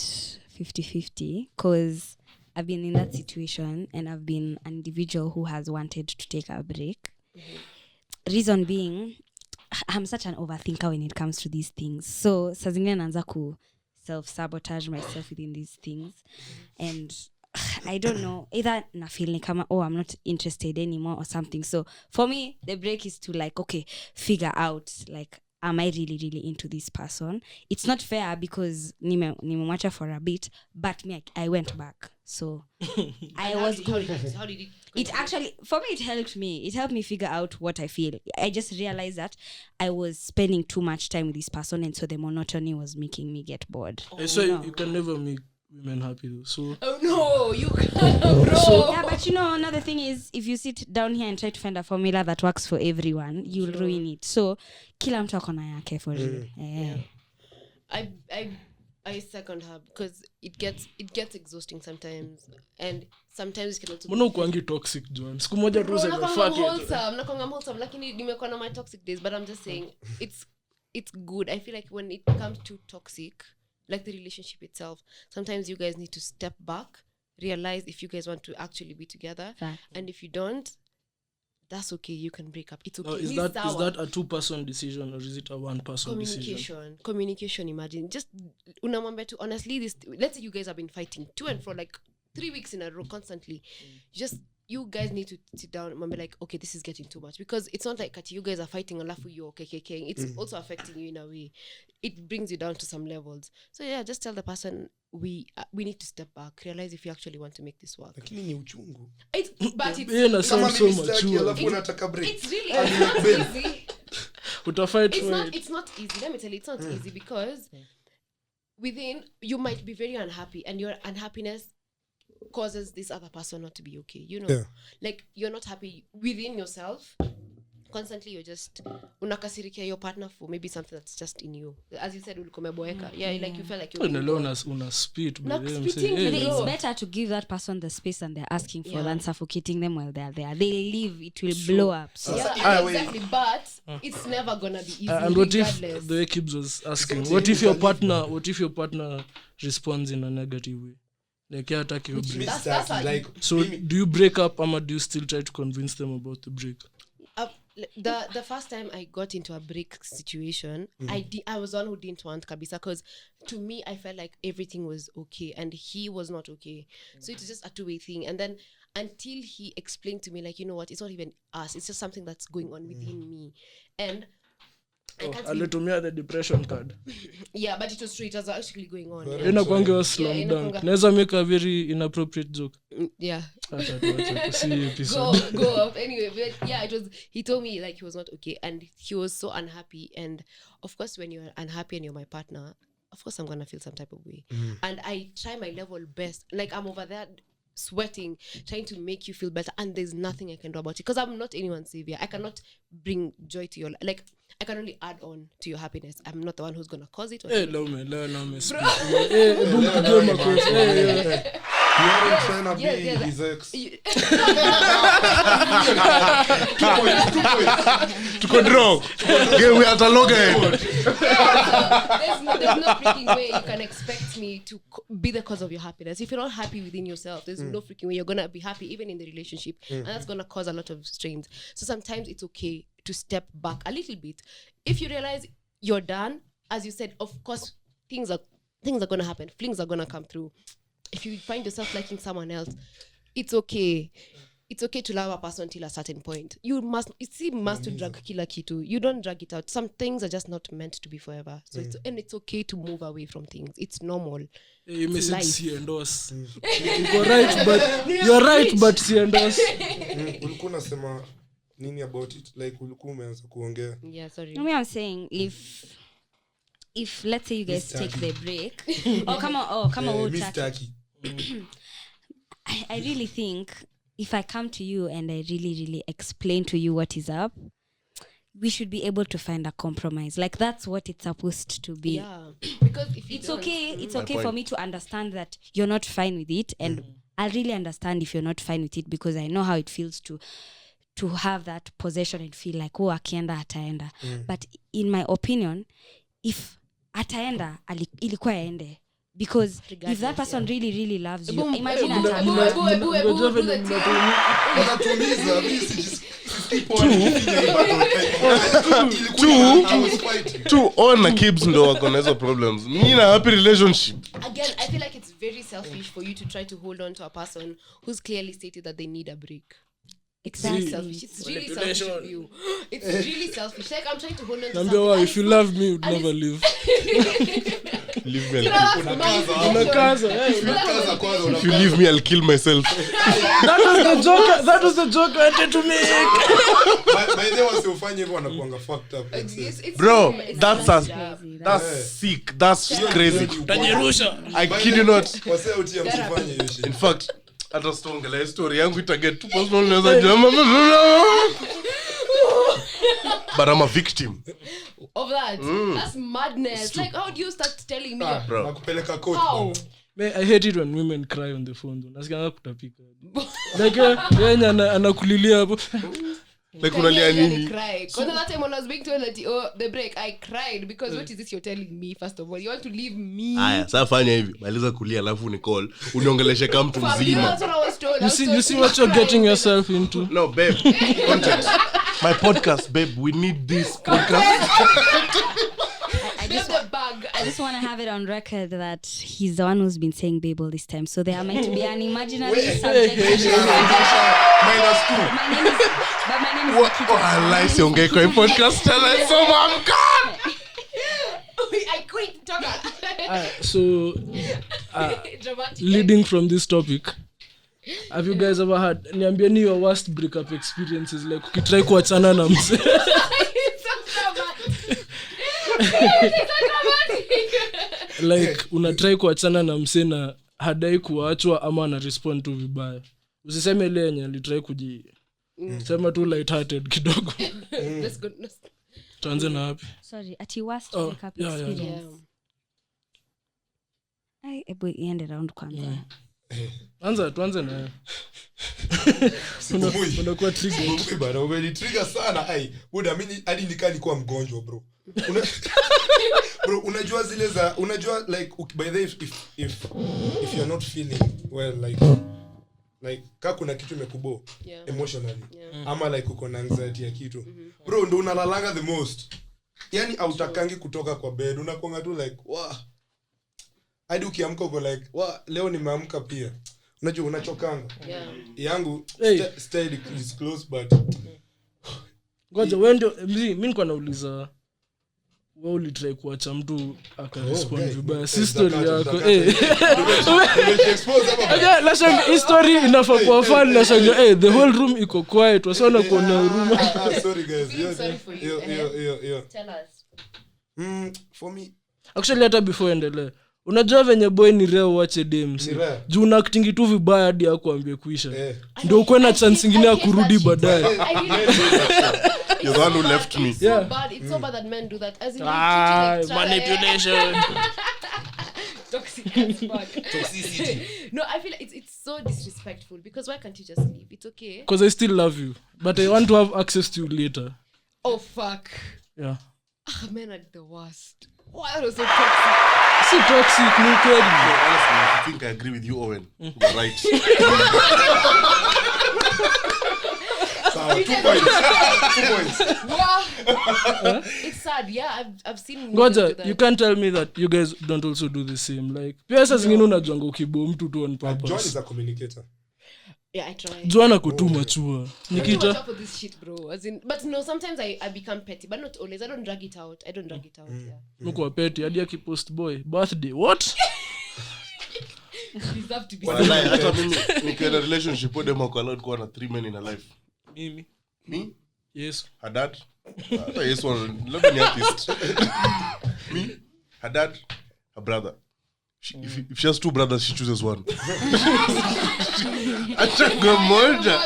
50-50 cause I've been in that situation and I've been an individual who has wanted to take a break. Reason being, I'm such an overthinker when it comes to these things. So, sazingine naanza ku self-sabotage myself within these things. And I don't know, either na feel ni kama, I'm not interested anymore or something. So, for me, the break is to like, okay, figure out, like, am I really, really into this person? It's not fair because nimemwacha for a bit, but me, I went back. So I was good. How did it actually, for me, it helped me. It helped me figure out what I feel. I just realized that I was spending too much time with this person, and so the monotony was making me get bored. So you can never make women happy though. So no, you can't, bro. Yeah, but another thing is, if you sit down here and try to find a formula that works for everyone, you'll ruin it. So kila mtu akona yake for real. Yeah. I second her because it gets exhausting sometimes, and sometimes it can also mbona ukwangi toxic John siku moja tu useme fuck it wholesome lakini nimekuwa na my toxic days, but I'm just saying it's good. I feel like when it comes to toxic, like the relationship itself, sometimes you guys need to step back, realize if you guys want to actually be together. And if you don't, that's okay, you can break up. It's okay. Is that a two-person decision or is it a one-person decision? Communication. Imagine just unamwambia tu honestly, this, let's say you guys have been fighting to and fro like 3 weeks in a row constantly. You guys need to sit down and be like, okay, this is getting too much, because it's not like you guys are fighting and you're KKK. It's also affecting you in a way. It brings you down to some levels. So yeah, just tell the person we need to step back, realize if you actually want to make this work. Lakini ni uchungu. It's really not easy. It's not easy. Let me tell you, it's not easy because within you might be very unhappy, and your unhappiness causes this other person not to be okay, like you're not happy within yourself constantly. You're just unakasirikia your partner for maybe something that's just in you, as you said ulikomeboeka. Like you feel like you're una spit with them, it's better to give that person the space and they're asking for than suffocating them while they're there. They leave, it will blow up. Exactly, but it's never gonna be easy. And what if the way Kibs was asking, what if your partner responds in a negative way? Like hataki you break. So do you break up or do you still try to convince them about the break? The first time I got into a break situation, I was the one who didn't want kabisa, because to me I felt like everything was okay and he was not okay. So it was just a two-way thing. And then until he explained to me, like, you know what, it's not even us, it's just something that's going on within me. And alitumia the depression card. Yeah, but it was true, it was actually going on. Inakuanga wa slam dunk. Naweza make a very inappropriate joke. Yeah. See episode. Go off. Anyway, but yeah, it was, he told me like he was not okay and he was so unhappy. And of course, when you're unhappy and you're my partner, of course I'm gonna feel some type of way. And I try my level best. Like I'm over there sweating, trying to make you feel better, and there's nothing I can do about it, because I'm not anyone's savior. I cannot bring joy to your like I can only add on to your happiness. I'm not the one who's gonna cause it. Hey, no me speak. You aren't trying to be his ex. 2 Tukodro. We are the logger. There's no freaking way you can expect me to be the cause of your happiness. If you're not happy within yourself, there's no freaking way you're gonna be happy even in the relationship, and that's gonna cause a lot of strains. So sometimes it's okay to step back a little bit. If you realize you're done, as you said, of course things are gonna happen, flings are gonna come through. If you find yourself liking someone else, it's okay. It's okay to love a person till a certain point. You must to drag kila kitu. You don't drag it out. Some things are just not meant to be forever. So it's okay to move away from things. It's normal. You message see endorse. You're right, but see endorse. Ulikuwa unasema nini about it? Like ulikuwa umeanza kuongea. Yeah, sorry. No, I'm saying if let's say you guys take the break come on I really think if I come to you and I really, really explain to you what is up, we should be able to find a compromise. Like that's what it's supposed to be. Yeah, because if it's okay for me to understand that you're not fine with it, and I really understand if you're not fine with it, because I know how it feels to have that possession and feel like, oh, akienda ataenda. But in my opinion, if ataenda ilikuwa ende, because if that person really, really loves you, imagine two on Kibs ndo wako na hizo problems. Mimi na happy relationship. Again, I feel like it's very selfish for you to try to hold on to a person who's clearly stated that they need a break. Exactly. Selfish. It's really selfish of you. It's really selfish. Like I'm trying to hold on to something. Something. If you loved me, you'd never leave. Leave me. If you leave me, I'll kill myself. That was the joke I wanted to make. By the way, usifanye hivyo anakuanga fucked up. Bro, that's sick. That's crazy. I kid you not. Wase utia msifanye hiyo shit. In fact, hata stongelea story yangu itaget too personal, naweza jama. But I'm a victim of that. That's madness. Like, how do you start telling me? Bro. Nakupeleka court. How? I hate it when women cry on the phone. Nasikia kutapika. Like yeye anakulilia hapo. Like unalia nini? Because that time when I was being told that the break I cried because what is this you're telling me first of all? You want to leave me? Aya, sasa fanya hivi. Maliza kulia alafu ni call. Uniongeleshe kama mtu mzima. That's what I was told. You see what you're getting yourself into. No, babe. Content. My podcast, babe. We need this podcast. I just want to have it on record that he's the one who's been saying babe all this time. So there might be an imaginary subject. -2. My name is What? Nikita. Oh, I like siongee kwa podcast. Tell us so I'm gone. I quit talker. So Dramatic. leading from this topic, have you guys ever had niambieni your worst breakup experiences, like ukitry kuachana na mse? It's so dramatic. Like unatry kuachana na mse na hadai kuachwa ama ana respond tu vibaya. Usiseme ile yenye alitry sema tu light hearted kidogo. Let's go. Tuanze na wapi? Sorry, at your worst Oh, breakup yeah. experience. I end around kwanza. Tuanze na unakuwa trigger. Bana umenitrigger sana. Ai, buda mimi hadi nilikuwa mgonjwa bro. Bro, unajua like by the if you're not feeling well like kama kuna kitu imekubo emotionally ama like uko na anxiety ya kitu bro ndo unalalanga the most, yani hautakangi kutoka kwa bed, unakonga tu like hadi ukiamka uko like leo nimeamka pia, unajua unachokanga yangu stay is close but ngoja wendo mimi niko nauliza wewe ulitry kuacha mtu akarespond vibaya, si story yako la history inafaa kwa fan na shanga the whole room iko quiet wasona kuona huruma. Sorry guys, yo Tell us. For me actually hata before endelee, unajua venye boy ni rare watch DMs juu na acting tu vibaya hadi akuambie kuisha ndio uko na chance nyingine ya kurudi baadaye. You're the one who left me. It's so bad. It's so bad that men do that. As in like, manipulation. Toxic as fuck. Toxicity. No, I feel like it's so disrespectful because why can't you just leave? It's okay. Because I still love you, but I want to have access to you later. Oh fuck. Yeah. Men are the worst. Why are they so toxic? So toxic, no kidding. Honestly, I think I agree with you, Owen. You're right. 2 points. Wow. It's sad. Yeah, I've seen. Goja, you can't tell me that you guys don't also do the same. Like, pia sasa zingine unajuanga ukibo mtu tu on John purpose. is a communicator. Yeah, I try. Joanna kutuma chua. Nikita. Watch out for this shit, bro. As in, but no, sometimes I become petty, but not always. I don't drag it out. Yeah. Mko peti hadi akipost boy birthday. What? Deserve to be. Walai, hata mimi niko in a relationship with them allowed kuwa na 3 men in a life. Mimi. Me? Yes. Haddad? Hata yes one. Look ni artist. Me? Haddad? Her brother. If she has 2 brothers, she chooses one. Achanga moja.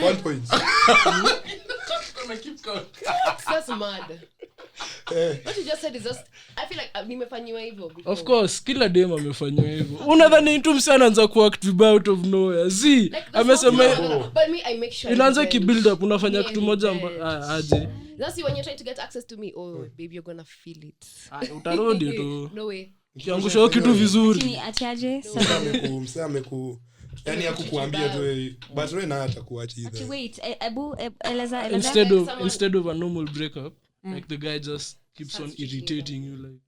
1 point. That's mad. What you just said is just, I feel like nimefanywa hivyo before. Of course, kila dem amefanywa hivyo. Unadhani mtu msana anza kuact vibaya out of nowhere. Amesema but me I make sure inaanza ki build up, unafanya kitu moja aje. That's when you're trying to get access to me. Oh, baby, you're gonna feel it. Utarudi tu. No way. Kiangusha kitu vizuri. Ni atiaje? Ameku yani hakukuambia tu but wewe na atakuacha Okay, either. wait. Eleza. Instead of a normal breakup, like the guy just keeps on irritating you like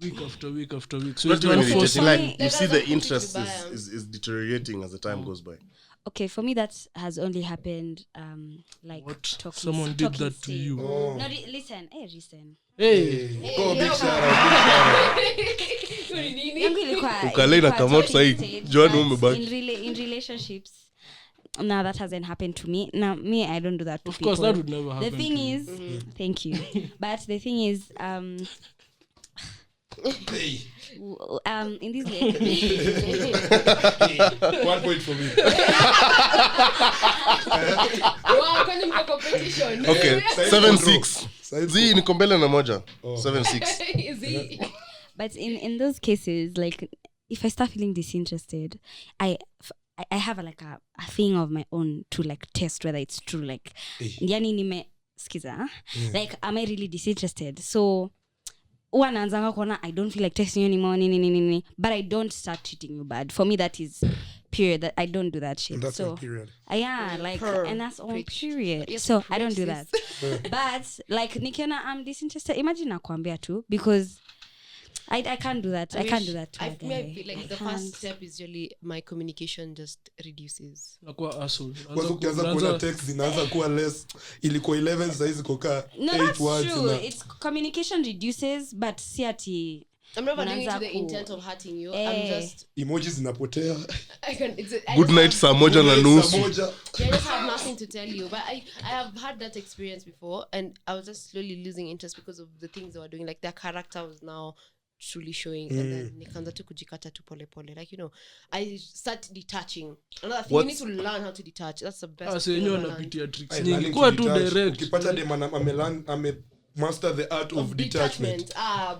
week after week after week. So Not it's even not forced. irritating, like you Like, see as the a interest completely is deteriorating as the time goes by. Okay, for me that has only happened like What? talking. Someone did talking that to stage. you. No, listen. Listen. Hey. Go big shout out. Yangu ilikuwa Ukale na come out talking sahi, stage, Joan but umebaki. in relationships no, that hasn't happened to me. Now me, I don't do that to Of people. course, that would never happen. The thing to you. is, thank you. But the thing is, in this 1 point for me. Wow, kwani mko competition. Okay, Size 7-6. Size Zii niko mbele na moja. 7-6. Is he? But in those cases, like if I start feeling disinterested, I have a thing of my own to like test whether it's true. Like, yani skiza, like am I really disinterested? So wanaanzanga kuona I don't feel like texting you anymore, but I don't start treating you bad. For me, that is period. That I don't do that shit. And that's so on period. And that's on period. Yes, so I don't do that. But like Nikiona, I'm disinterested. Imagine nakwambia tu because I can't do that. I can't do that. I feel like the first step is usually my communication just reduces. Nakuwa asshole. Kwanza ukianza kuona text zinaanza kuwa less, ilikuwa 11 sasa hizi koka 8 words. No, that's true. It's communication reduces, but si ati I'm never doing it to the intent of hurting you. I'm just emojis zinapotea. Good night saa moja na nusu. I just have nothing to tell you. But I have had that experience before, and I was just slowly losing interest because of the things they were doing. Like their character was now truly showing, and then nikaanza tu kujikata tu pole pole. Like, you know, I start detaching. Another thing, you need to learn how to detach. That's the best. So you wanapitia tricks nyingi kwa tu direct. Ukipata dem ame master the art of detachment.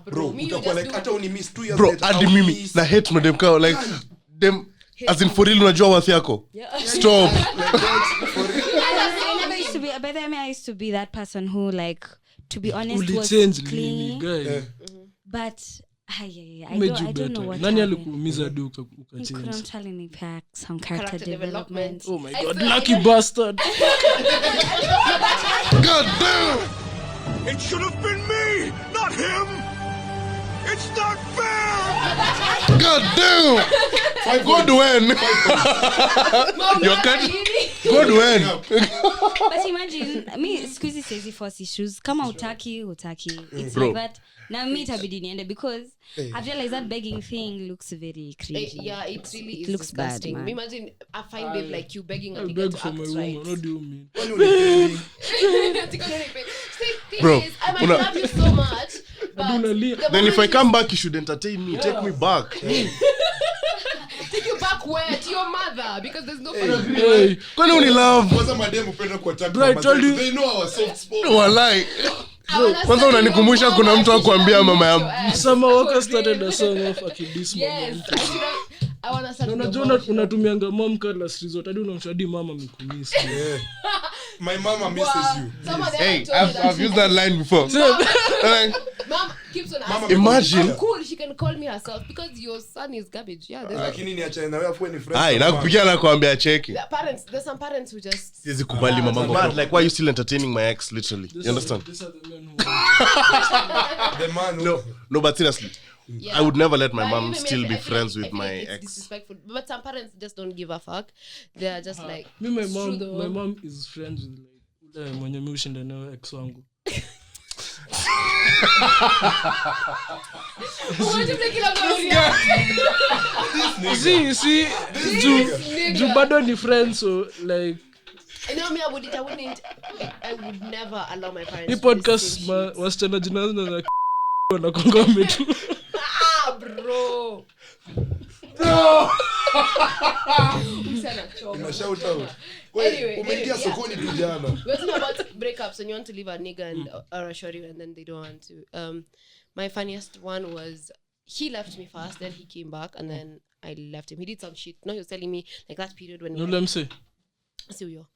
Bro, me utakuwa like hata uni miss 2 years Bro, later. hadi mimi na hate madem kao like them as in for real unajua worth yako. Stop. I used to be that person who, like, to be honest, was clingy. But I don't know what nani alikuumiza hadi ukachange? I'm telling you, some character development. Oh my god, lucky bastard. God damn. It should have been me, not him. It's not fair. God damn. Good when. Your cat. Good when. But imagine me squeezy says force issues. Kama utaki. It's Bro. like that. Now me itabidi niende because I realize that begging thing looks very cringy. Yeah, it really is looks disgusting. bad, man. Imagine a fine babe like you begging I a nigga beg to for act my right. woman. What do you mean? Bro, I might love you so much, but then if I come back you should entertain me. Take me back. take you back where? To your mother, because there's no fun. Hey, Kwani uni love? Kwanza madem upenda kuattack Bro, I mama told zetu. you. They know our soft spot. Walai. Kwanza unanikumbusha kuna mtu akwambia mama ya Summer Walker started a song off akidis mama. Yes, I want to start. Unajua unatumianga mom card last resort hadi unamshadi mama mikumisi. Yeah. My mama misses you. Hey, I've used that line before. Mom keeps on asking. Imagine. I'm cool, she can call me herself because your son is garbage. Yeah, there's Lakini niacha na wewe afu ni friend. Ai, nakupigia na kuambia cheki. parents, there's some parents who just Siwezi kubali mamangu. Mad, like why are you still entertaining my ex literally? You understand? These are the men who The man. No, but seriously. yeah. I would never let my But mom even still me, be I feel friends like- with I feel my like it's ex. disrespectful. But some parents just don't give a fuck. They are just like me my true though. mom is friends with like ule mwenye mimi ushinda naye ex wangu. See, do bado ni friends, so like I know me, I wouldn't. I would never allow my parents. hii to do the podcast same shit. wasichana jina na wanakonga metu. Bro. Una shout out. Anyway, Umeingia yeah. sokoni tu jana. We're talking about breakups and you want to leave a nigga and or a shorty and then they don't want to. My funniest one was he left me first, then he came back and then I left him. He did some shit. No, he was telling me like that period when Nule mse. Sio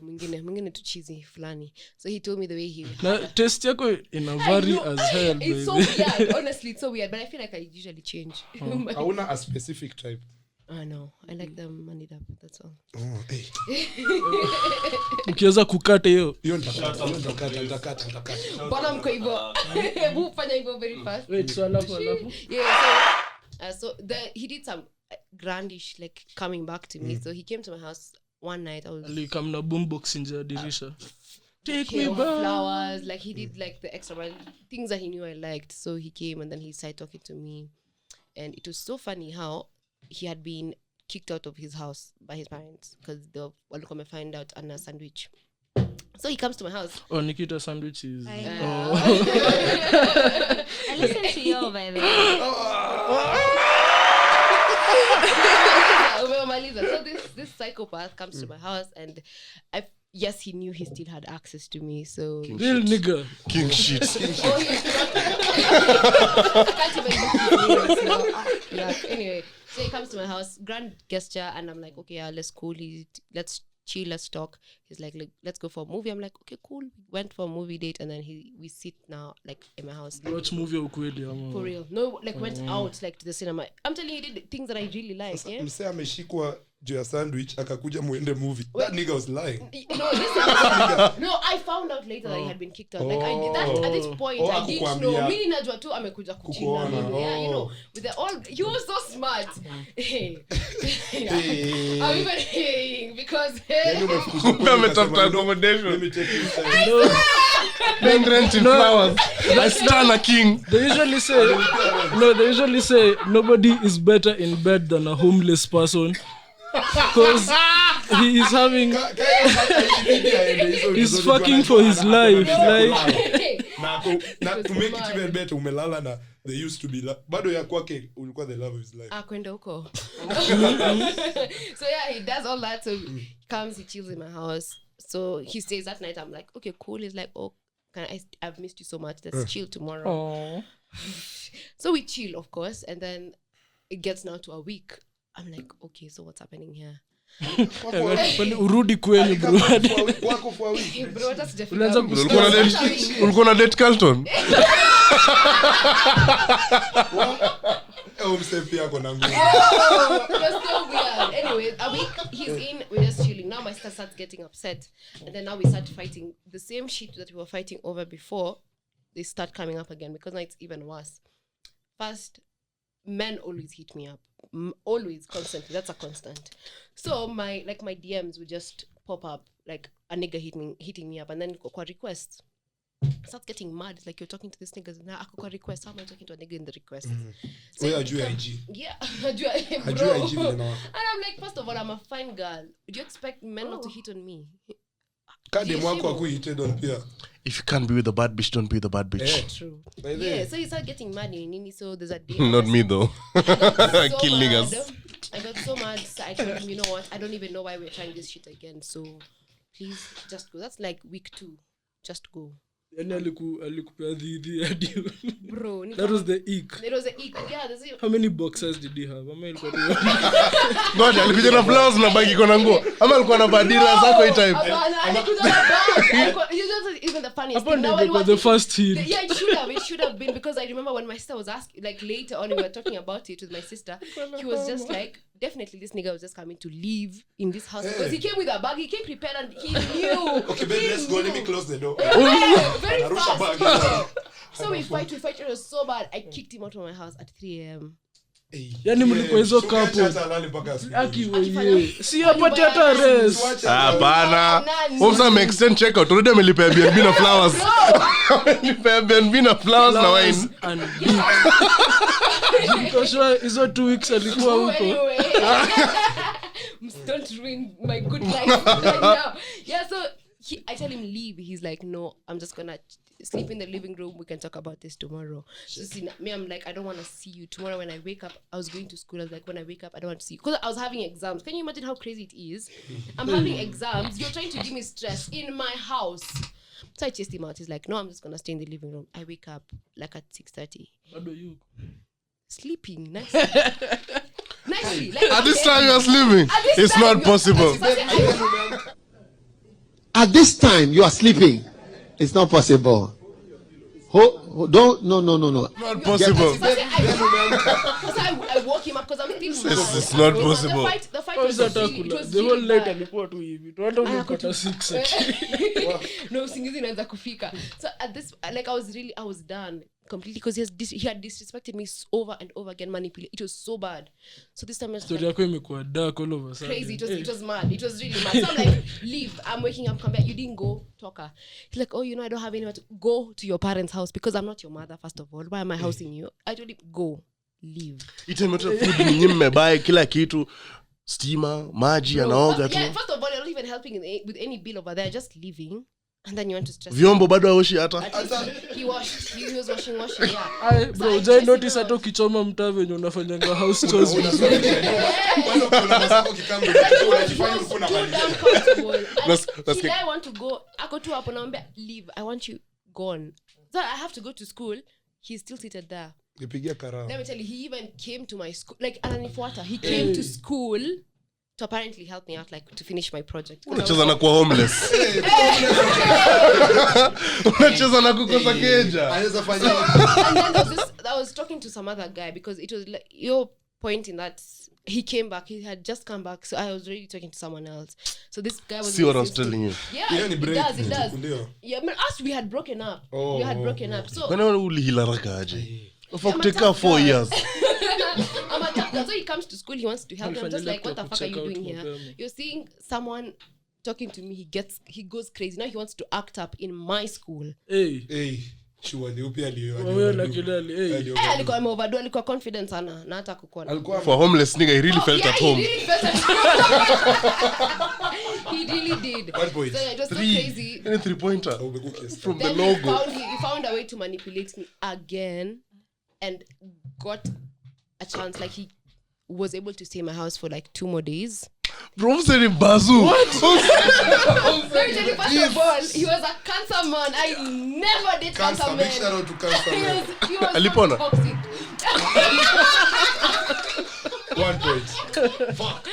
mwingine tu cheesy fulani. So he told me the way he Na taste yako ina vary as hell, baby. It's so weird. Honestly, it's so weird. But I feel like I usually change. Hauna a specific type. No, I like them moneyed up. That's all. Oh, hey. Ukiweza kukata hiyo. Hiyo nitakata. Bwana mko hivyo. Hebu fanya hivyo very fast. Wait, so alafu. Yeah, so he did some grandish like coming back to me. So he came to my house one night. I was Alikam na boombox nje ya dirisha. Take me with back. flowers, like he did like the extra things that he knew I liked. So he came and then he started talking to me, and it was so funny how he had been kicked out of his house by his parents because they were going to find out on a sandwich. So he comes to my house. Oh, Nikita sandwich is. I listen to you by the way. So this psychopath comes to my house and yes, he knew he still had access to me. So Real nigga. King shit. oh, I can't even look at his nails now. Yeah. Anyway, so he comes to my house, grand gesture, and I'm like, okay, yeah, let's cool. Let's chill, let's talk. He's like, let's go for a movie. I'm like, okay, cool. We went for a movie date, and then we sit now like in my house. Watch movie ukweli. For real. No, like went out like to the cinema. I'm telling you, he did things that I really like. Yeah. Mse ameshikwa juu ya sandwich akakuja muende movie. That nigga was lying. No, I found out later that he had been kicked out. Like I did that at this point. I didn't know. Mimi najua tu amekuja kuchina mimi. Yeah, you know, with the all you were so smart. I'm even hating because Ametafuta accommodation. Let me take you inside. Paying rent in flowers. I stand a king. They usually say nobody is better in bed than a homeless person. Because he is having he's fucking for his life. Like na to make it even better umelala na they used to be bado ya kwake ulikuwa the love of his life. Kwenda huko. So yeah, he does all that. So he comes, he chills in my house. So he stays that night. I'm like, okay, cool. He's like, oh, I've missed you so much. Let's chill tomorrow. Aww. So we chill, of course, and then it gets now to a week. I'm like, okay, so what's happening here? Urudi kwenu bro. Wako for a week. Bro, that's Unaanza definitely. Ulikuwa na date Carlton? Mse pia kona nguvu. That's so weird. Anyway, a week he's in, we're just chilling. Now my sister starts getting upset, and then now we start fighting the same shit that we were fighting over before. They start coming up again because now it's even worse. First, men always hit me up. Always, constantly. That's a constant. So my DMs would just pop up like a nigga hitting me up, and then kwa requests. I start getting mad. It's like you're talking to this nigga now. Kwa request. How am I talking to a nigga in the request? So yeah, IG. Yeah, bro. And I'm like, first of all, I'm a fine girl. Do you expect men not to hit on me? Kade mwako akuhited on pia. If you can't be with the bad bitch, don't be with the bad bitch. True. Yeah, so he started getting mad in Nini. So there's a day. Not me though. Kill niggas. I got so mad. So I told him, you know what? I don't even know why we're trying this shit again. So please just go. That's like week 2. Just go. Yani alikupea dhidi hadi. Bro, that was the ick. It was the ick. Yeah, how many boxers did he have? Ama ilikuwa tu. God, alikuja na blouse na bagi kona nguo. Ama alikuwa na badira zako hii time. Even the funniest thing. Now it was the first hit. Yeah, it should have been because I remember when my sister was asking, like later on we were talking about it with my sister. He was just like, definitely this nigga was just coming to live in this house because he came with a bag. He came prepared and he knew. Okay, babe, let's go. Let me close the door. Very fast. So we fight. It was so bad. I kicked him out of my house at 3 a.m. Yani mlikuwa hizo couple. Aki wewe. Si apate hata rest. Hapana. Umsa make sense check out. Already amelipia Airbnb na flowers. Amelipia Airbnb na flowers na wine. Because hizo 2 weeks alikuwa huko. Don't ruin my good life right now. Yeah, so I tell him leave. He's like, no, I'm just gonna sleep in the living room. We can talk about this tomorrow. So see, me, I'm like, I don't want to see you tomorrow. When I wake up, I was going to school. I was like, when I wake up, I don't want to see you because I was having exams. Can you imagine how crazy it is? I'm having exams. You're trying to give me stress in my house. So I chased him out. He's like, no, I'm just gonna stay in the living room. I wake up like at 6:30. How do you? Sleeping nicely. Nicely. Like, at this time you're sleeping. It's not possible. At this time you are sleeping. It's not possible. Don't no. Not possible. I woke him up because I'm still mad. It's not possible. The fight was the whole night alikuwa tu hivi. Tunaenda ukata 6. No, singizi inaanza kufika. So at this, like I was done completely because he had disrespected me over and over again, manipulated. It was so bad. So this time story yako imekuwa dark all of a sudden. Crazy. It was mad. It was really mad. So I'm like, leave. I'm waking up, come back. You didn't go, talker. He's like, oh, you know, I don't have anywhere to go to your parents' house because I'm not your mother, first of all. Why am I housing you? I told him, go, leave. Itemeta food nyinyi mmebuy kila kitu. Steamer, maji anaoga tu. Yeah, first of all, you're not even helping with any bill over there, just leaving. and then you want to stress Vyombo bado aoshi hata. he was washing yeah. Ai bro, ujai notice hata ukichoma mtaa venye unafanyanga house chores vizuri. I want to go. Ako tu hapo naomba leave. I want you gone. So I have to go to school. He's still seated there. Nipigia karao. Let me tell you, he even came to my school. Like ananifuata. He came to school to apparently help me out, like to finish my project. Unacheza na kuwa homeless. Unacheza na kukosa keja. Anaweza fanya. And then there was this, I was talking to some other guy because it was like your point in that he came back. He had just come back, so I was already talking to someone else. So this guy was. See what I was telling you. Yeah, it does. Yeah, I mean, us we had broken up. We had broken up. So. When ulihilaraka aje? For take 4 years. I'm a doctor. So he comes to school. He wants to help me. I'm just like, what the fuck are you doing here? You're seeing someone talking to me. He goes crazy. Now he wants to act up in my school. Hey. Sure, ni upi alio. Wewe na kilali. Alikuwa overdo, alikuwa confident sana na hata kukuona. For homeless nigga, he really felt at home. He really felt at home. He really did. 1 point. So it was so crazy. Any 3-pointer from the Then logo. he found a way to manipulate me again and got a chance. Like he was able to stay in my house for like 2 more days. Bro said in Bazoo. What? First of all, he was a cancer man. I never did cancer man. Big shout out to cancer man. He was Alipona? so toxic. 1 point. Fuck.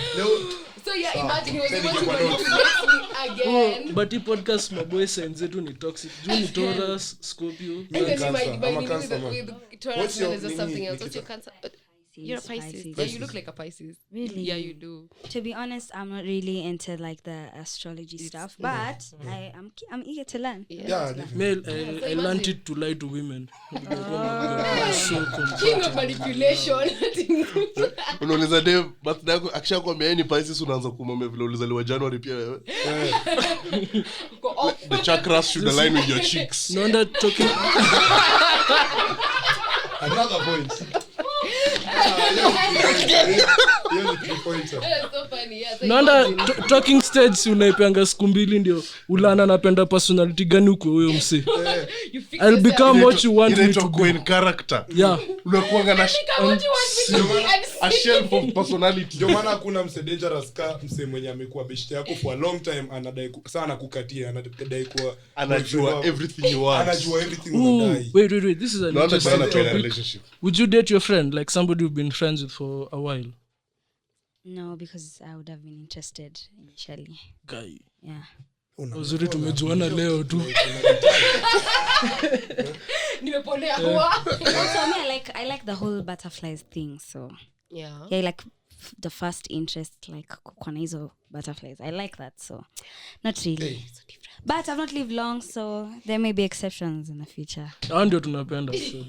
So yeah, imagine he was able to manipulate me again. But the podcast maboy sense zetu ni toxic. Juni Taurus, Scorpio. Even I'm a with cancer man. Taurus, What's your is just something else. Nikita? What's your cancer? You're a Pisces. Yeah, you look like a Pisces. Really? Yeah, you do. To be honest, I'm not really into like the astrology stuff, but I'm eager to learn. Yeah, Male, I learned it to lie to women. So King of manipulation. Unauliza Dave, birthday yako akishakwambia yeye ni Pisces unaanza kumwambia vile ulizaliwa January pia wewe. The chakras should align with your cheeks. no wonder talking another point. That's so funny. Yeah, so Nanda talking stage unaipanga siku mbili ndio ulana napenda personality gani uko huyo mse. you fix I'll yourself. become what you want me Inaitwa to go be. in character. Yeah. Unakuwa na Become what you want me to be and a shelf of personality. Ndio maana hakuna mse dangerous ka mse mwenye amekuwa best yako for a long time anadai sana kukatia anadai kuwa Anajua everything you want. anajua everything Ooh, unadai. wait. This is an No interesting understand a topic. relationship. Would you date your friend, like somebody you've been friends with for a while? No, because I would have been interested initially. Guy. Yeah. Uzuri tumejuana leo tu. nimepolea kwa. Also, I mean, I like the whole butterflies thing. So Yeah. yeah, like the first interest, like kukwana hizo butterflies. I like that. So not really. But I've not lived long, so there may be exceptions in the future. Ndio tunapenda. So.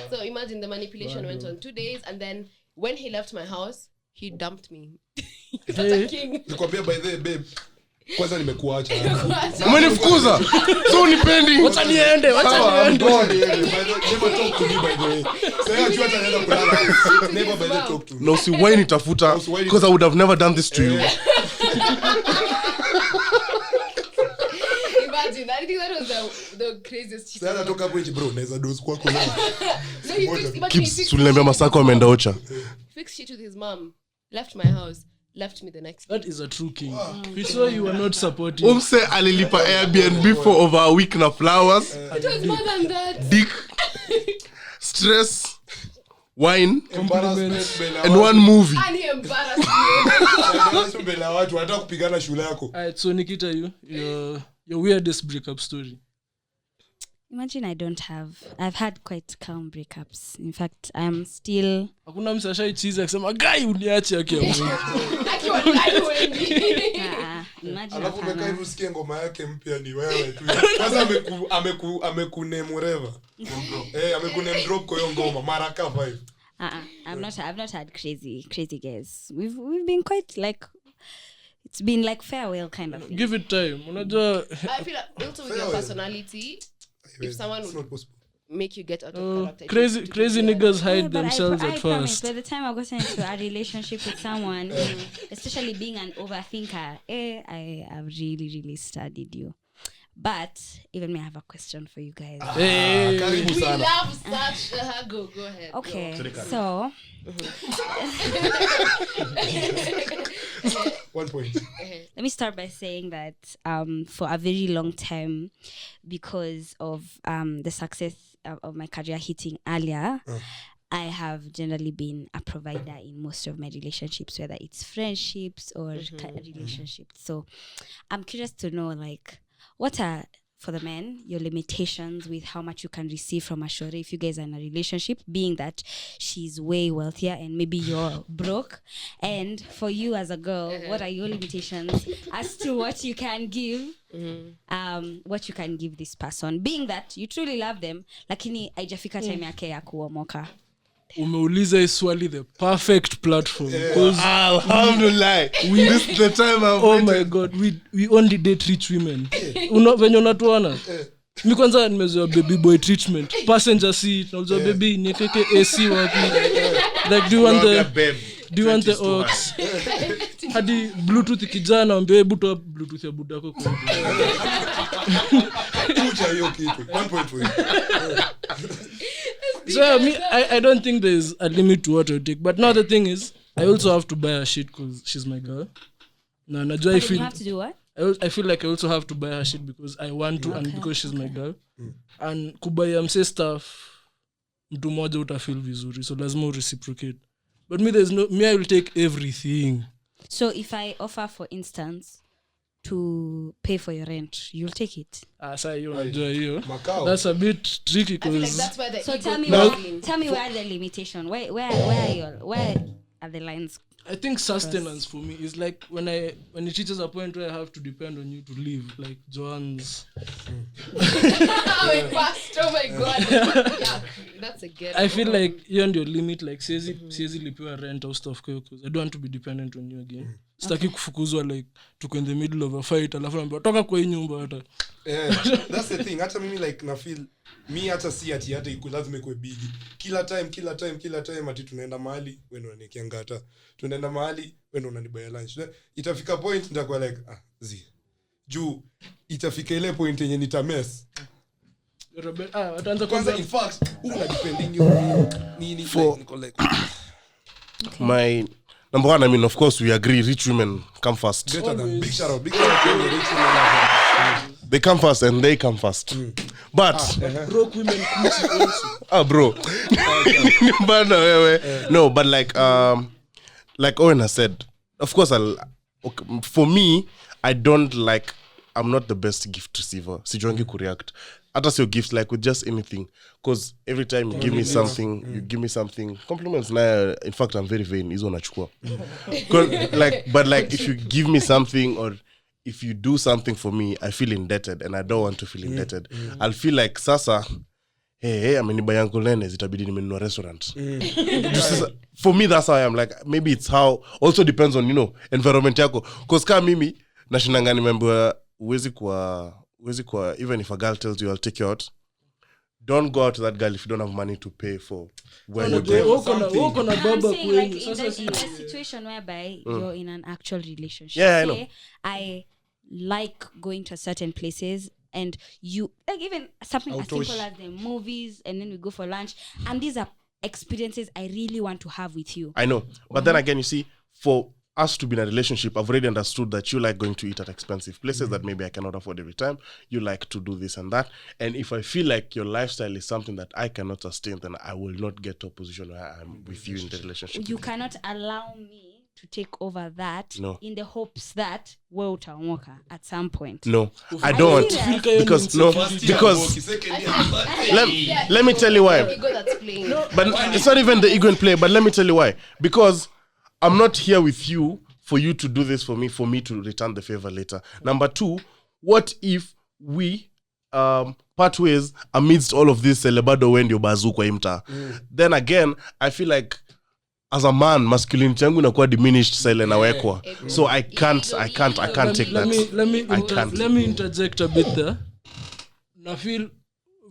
So imagine the manipulation went on 2 days, and then when he left my house, he dumped me. He's such a king. Nikwambia by the way, babe. Kwanza nimekuacha. Umenifukuza. So unipendi. Wacha niende. Never talk to me by the way. Sasa ajua ataenda kulala. Never by the talk to me. No, si why nitafuta because I would have never done this to you. Imagine, I think that was the craziest shit. Sasa natoka hapo nje bro, naweza dose kwako leo. No, he fixed, imagine he Keeps fixed tuliniambia Masako ameenda Ocha. shit with his mom, left my house, left me the next day. That is a true king. We saw you were not supporting. Umse alilipa Airbnb for over a week na flowers, It was more than that. dick, stress, wine, Embarrassment mbele and one movie. And he embarrassed me. Embarrassment mbele ya watu wanataka kupigana shule yako. Alright, so Nikita, your weirdest breakup story. Imagine I've had quite calm breakups. In fact, I'm still... Hakuna msashai cheese akisema guy uniache yake ya Mungu. Akiwa live wengi. Imagine Alafu hapana. umekaa hivi usikie ngoma yake mpya ni wewe tu. Kwanza amekuname whatever. Amekuname drop kwa hiyo ngoma mara ka 5. I've not had crazy guys. We've been quite like... It's been like farewell kind of thing. Give it time. Unajua I feel like also with your personality, if someone It's would, not possible. make you get out of character. Crazy niggas hide but themselves I at promise, first. by the time I got into a relationship with someone, especially being an overthinker, I have really studied you. But even me, I have a question for you guys. Karibu We sana. love such. Go ahead. Okay, Go. so 1 point. let me start by saying that for a very long time, because of the success of my career hitting earlier, I have generally been a provider in most of my relationships, whether it's friendships or relationships. So I'm curious to know, like, what are, for the men, your limitations with how much you can receive from a shorty if you guys are in a relationship, being that she's way wealthier and maybe you're broke. And for you as a girl, what are your limitations as to what you can give, what you can give this person, being that you truly love them, lakini haijafika time yake ya kuomoka. Umeuliza hii swali the perfect platform, because Alhamdulillah, this is the time oh my god, we only date rich women. Venye unatuona mi kwanza nimezoea baby boy treatment, passenger seat, nauliza baby niekeke AC wapi, like do you want the aux, hadi bluetooth kijana ambie hebu toa bluetooth ya budako kwa Kuja hiyo kitu. 1 point for you. So I don't think there's a limit to what I take. But now the thing is, I also have to buy her shit because she's my girl. No, najua I feel. You have to do what? I feel like I also have to buy her shit because I want to and because she's my girl. And kubaya mse stuff, mtu moja utafeel vizuri. So lazima reciprocate. But me I will take everything. So if I offer, for instance, to pay for your rent, you'll take it. Sasa hiyo najua hiyo. Macau. That's a bit tricky I feel like because that's where the So ego tell me comes in. where are the limitation? Where are the lines? I think sustenance for me is like when it reaches a point where I have to depend on you to live, like Joanne's. Oh my god. Yeah, that's a good. I feel like you're on your limit, like siezi lipiwa rent or stuff because I don't want to be dependent on you again. Sitaki kufukuzwa like tuko in the middle of a fight alafu naambia toka kwa hii nyumba hata. That's the thing. Hata mimi like na feel mi hata si ati hata iko lazima ikuwe big. Kila time ati tunaenda mahali wewe ndo unanikiangata. Tunaenda mahali wewe ndo unanibaya lunch. Itafika point nitakuwa like juu itafika ile point yenye nitamess. Ataanza Kwanza in fact una depending on nini For- like My number one, I mean, of course, we agree. Rich women come first. greater than big shout out to the rich women. They come first, and they come first. But broke women coochie also. bro, Bana wewe. No, but like Owen has said, of course, for me, I don't like. I'm not the best gift receiver. Sijongi kureact. Hata sio gifts like with just anything, because every time you give me something, compliments na in fact I'm very vain, hizo nachukua. But if you give me something or if you do something for me, I feel indebted and I don't want to feel indebted. I'll feel like sasa hey amenibuy yangu nene zitabidi nimenunua restaurant. For me that's how I am, like maybe it's how also depends on environment yako, because kama mimi nashinanga nimeambiwa uwezi kwa even if a girl tells you I'll take you out, don't go out to that girl if you don't have money to pay for where you're going. Woko na I'm baba saying like kwenyu. in Sasa the situation whereby you're in an actual relationship. Yeah, I know. I like going to certain places and you like even something as simple as the movies and then we go for lunch, and these are experiences I really want to have with you. I know. But then again, you see, for us to be in a relationship, I've already understood that you like going to eat at expensive places that maybe I cannot afford every time. You like to do this and that. And if I feel like your lifestyle is something that I cannot sustain, then I will not get to a position where I'm with you in the relationship. You cannot allow me to take over that No. in the hopes that wewe utaomoka at some point. No, I don't want because let me tell you why. Ego that's playing. But it's not even the ego in play, but let me tell you why. Because I'm not here with you for you to do this for me to return the favor later. Number two, what if we part ways amidst all of this celebado when you bazoo kwa imta? Then again, I feel like as a man, masculinity yangu inakuwa diminished sile nawekwa. So I can't take that. Let me interject a bit there. Na feel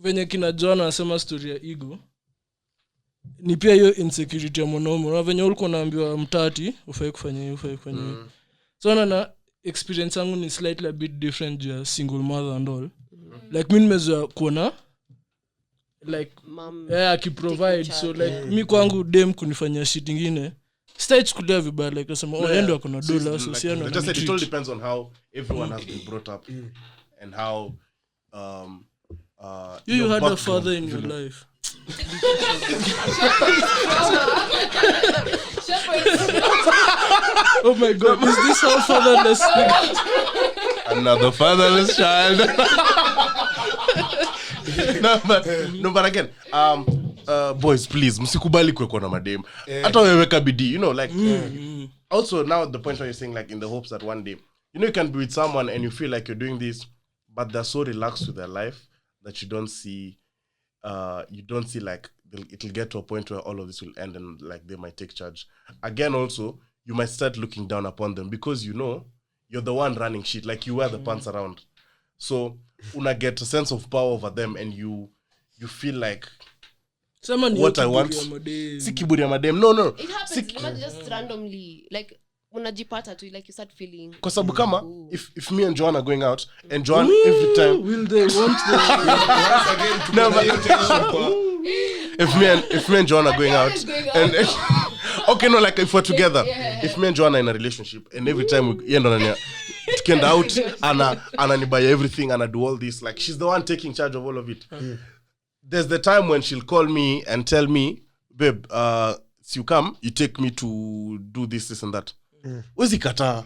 venye kina John anasema story ya ego ni pia hiyo insecurity ya mwanaume. Na venye ulikuwa unaambiwa mtati ufai kufanya hiyo. So na experience yangu ni slightly a bit different ya single mother and all. Like mimi nimezoea kuona like mom akiprovide, so like mi kwangu dem kunifanyia shit ingine stage kulia vibaya, like nasema endo akona dola, so si ana. It all depends on how everyone has been brought up and how you had a father in your life. Oh my god, is this how fatherless another fatherless child? no, but again, boys, please, msikubali kuwekwa na madem. Hata weweka bidii, you know, like also now the point where you're saying like in the hopes that one day, you know, you can be with someone and you feel like you're doing this, but they're so relaxed with their life that you don't see like it'll get to a point where all of this will end and like they might take charge. Again, also, you might start looking down upon them because you know you're the one running shit, like you wear the pants around. So una get a sense of power over them and you feel like what I want. Si kiburi ya madem. No. It happens not just randomly. Like unajipata tu, like you start feeling. Kwa sababu kama if me and Joanne are going out and Joanne every time will they want to once again to no, if me and Joanne are going out and okay, no, like if we're together, if me and Joanne are in a relationship and every time we end on to out Anna buy everything and I do all this, like she's the one taking charge of all of it. There's the time when she'll call me and tell me, babe, so you come, you take me to do this and that. Wezi kata.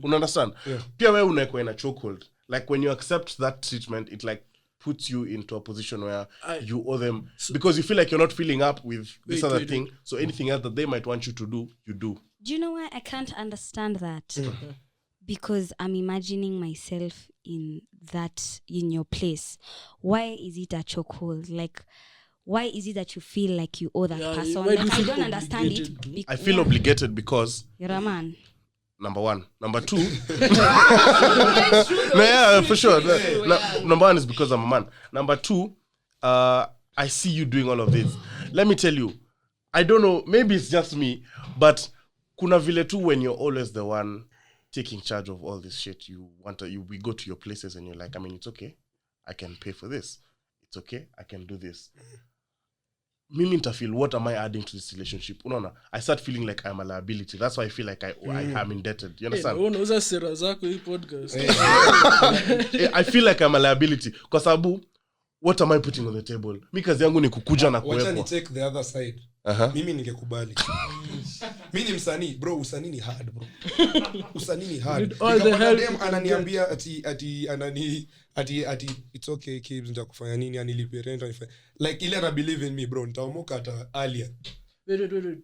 Understand? Pia wewe unaekwa in a chokehold. Like when you accept that treatment, it like puts you into a position where you owe them, because you feel like you're not filling up with this other thing. So anything else that they might want you to do, you do. Do you know why I can't understand that? Because I'm imagining myself in your place. Why is it a chokehold? Like, why is it that you feel like you owe that person? Like, I don't understand it. I feel obligated because you're a man. Number one. Number two. For sure. Number one is because I'm a man. Number two, I see you doing all of this. Let me tell you, I don't know, maybe it's just me, but kuna vile tu when you're always the one taking charge of all this shit, we go to your places and you're like, I mean, it's okay, I can pay for this. It's okay, I can do this. Mimi nitafeel, what am I adding to this relationship? Unaona, I start feeling like I'm a liability. That's why I feel like I'm indebted. You understand? Unauza sera zako hii podcast. I feel like I'm a liability kwa sababu what am I putting on the table? Mimi kazi yangu ni kukuja na kuwekwa. Wacha ni take the other side. Mimi ningekubali. Mimi ni msanii, bro, usanii ni hard, bro. Usanii ni hard. Dem ananiambia ati it's okay kids, nitakufanya nini, anilipe rent, anifanya like ile ana believe in me, bro, nitaomoka hata alia. Wait.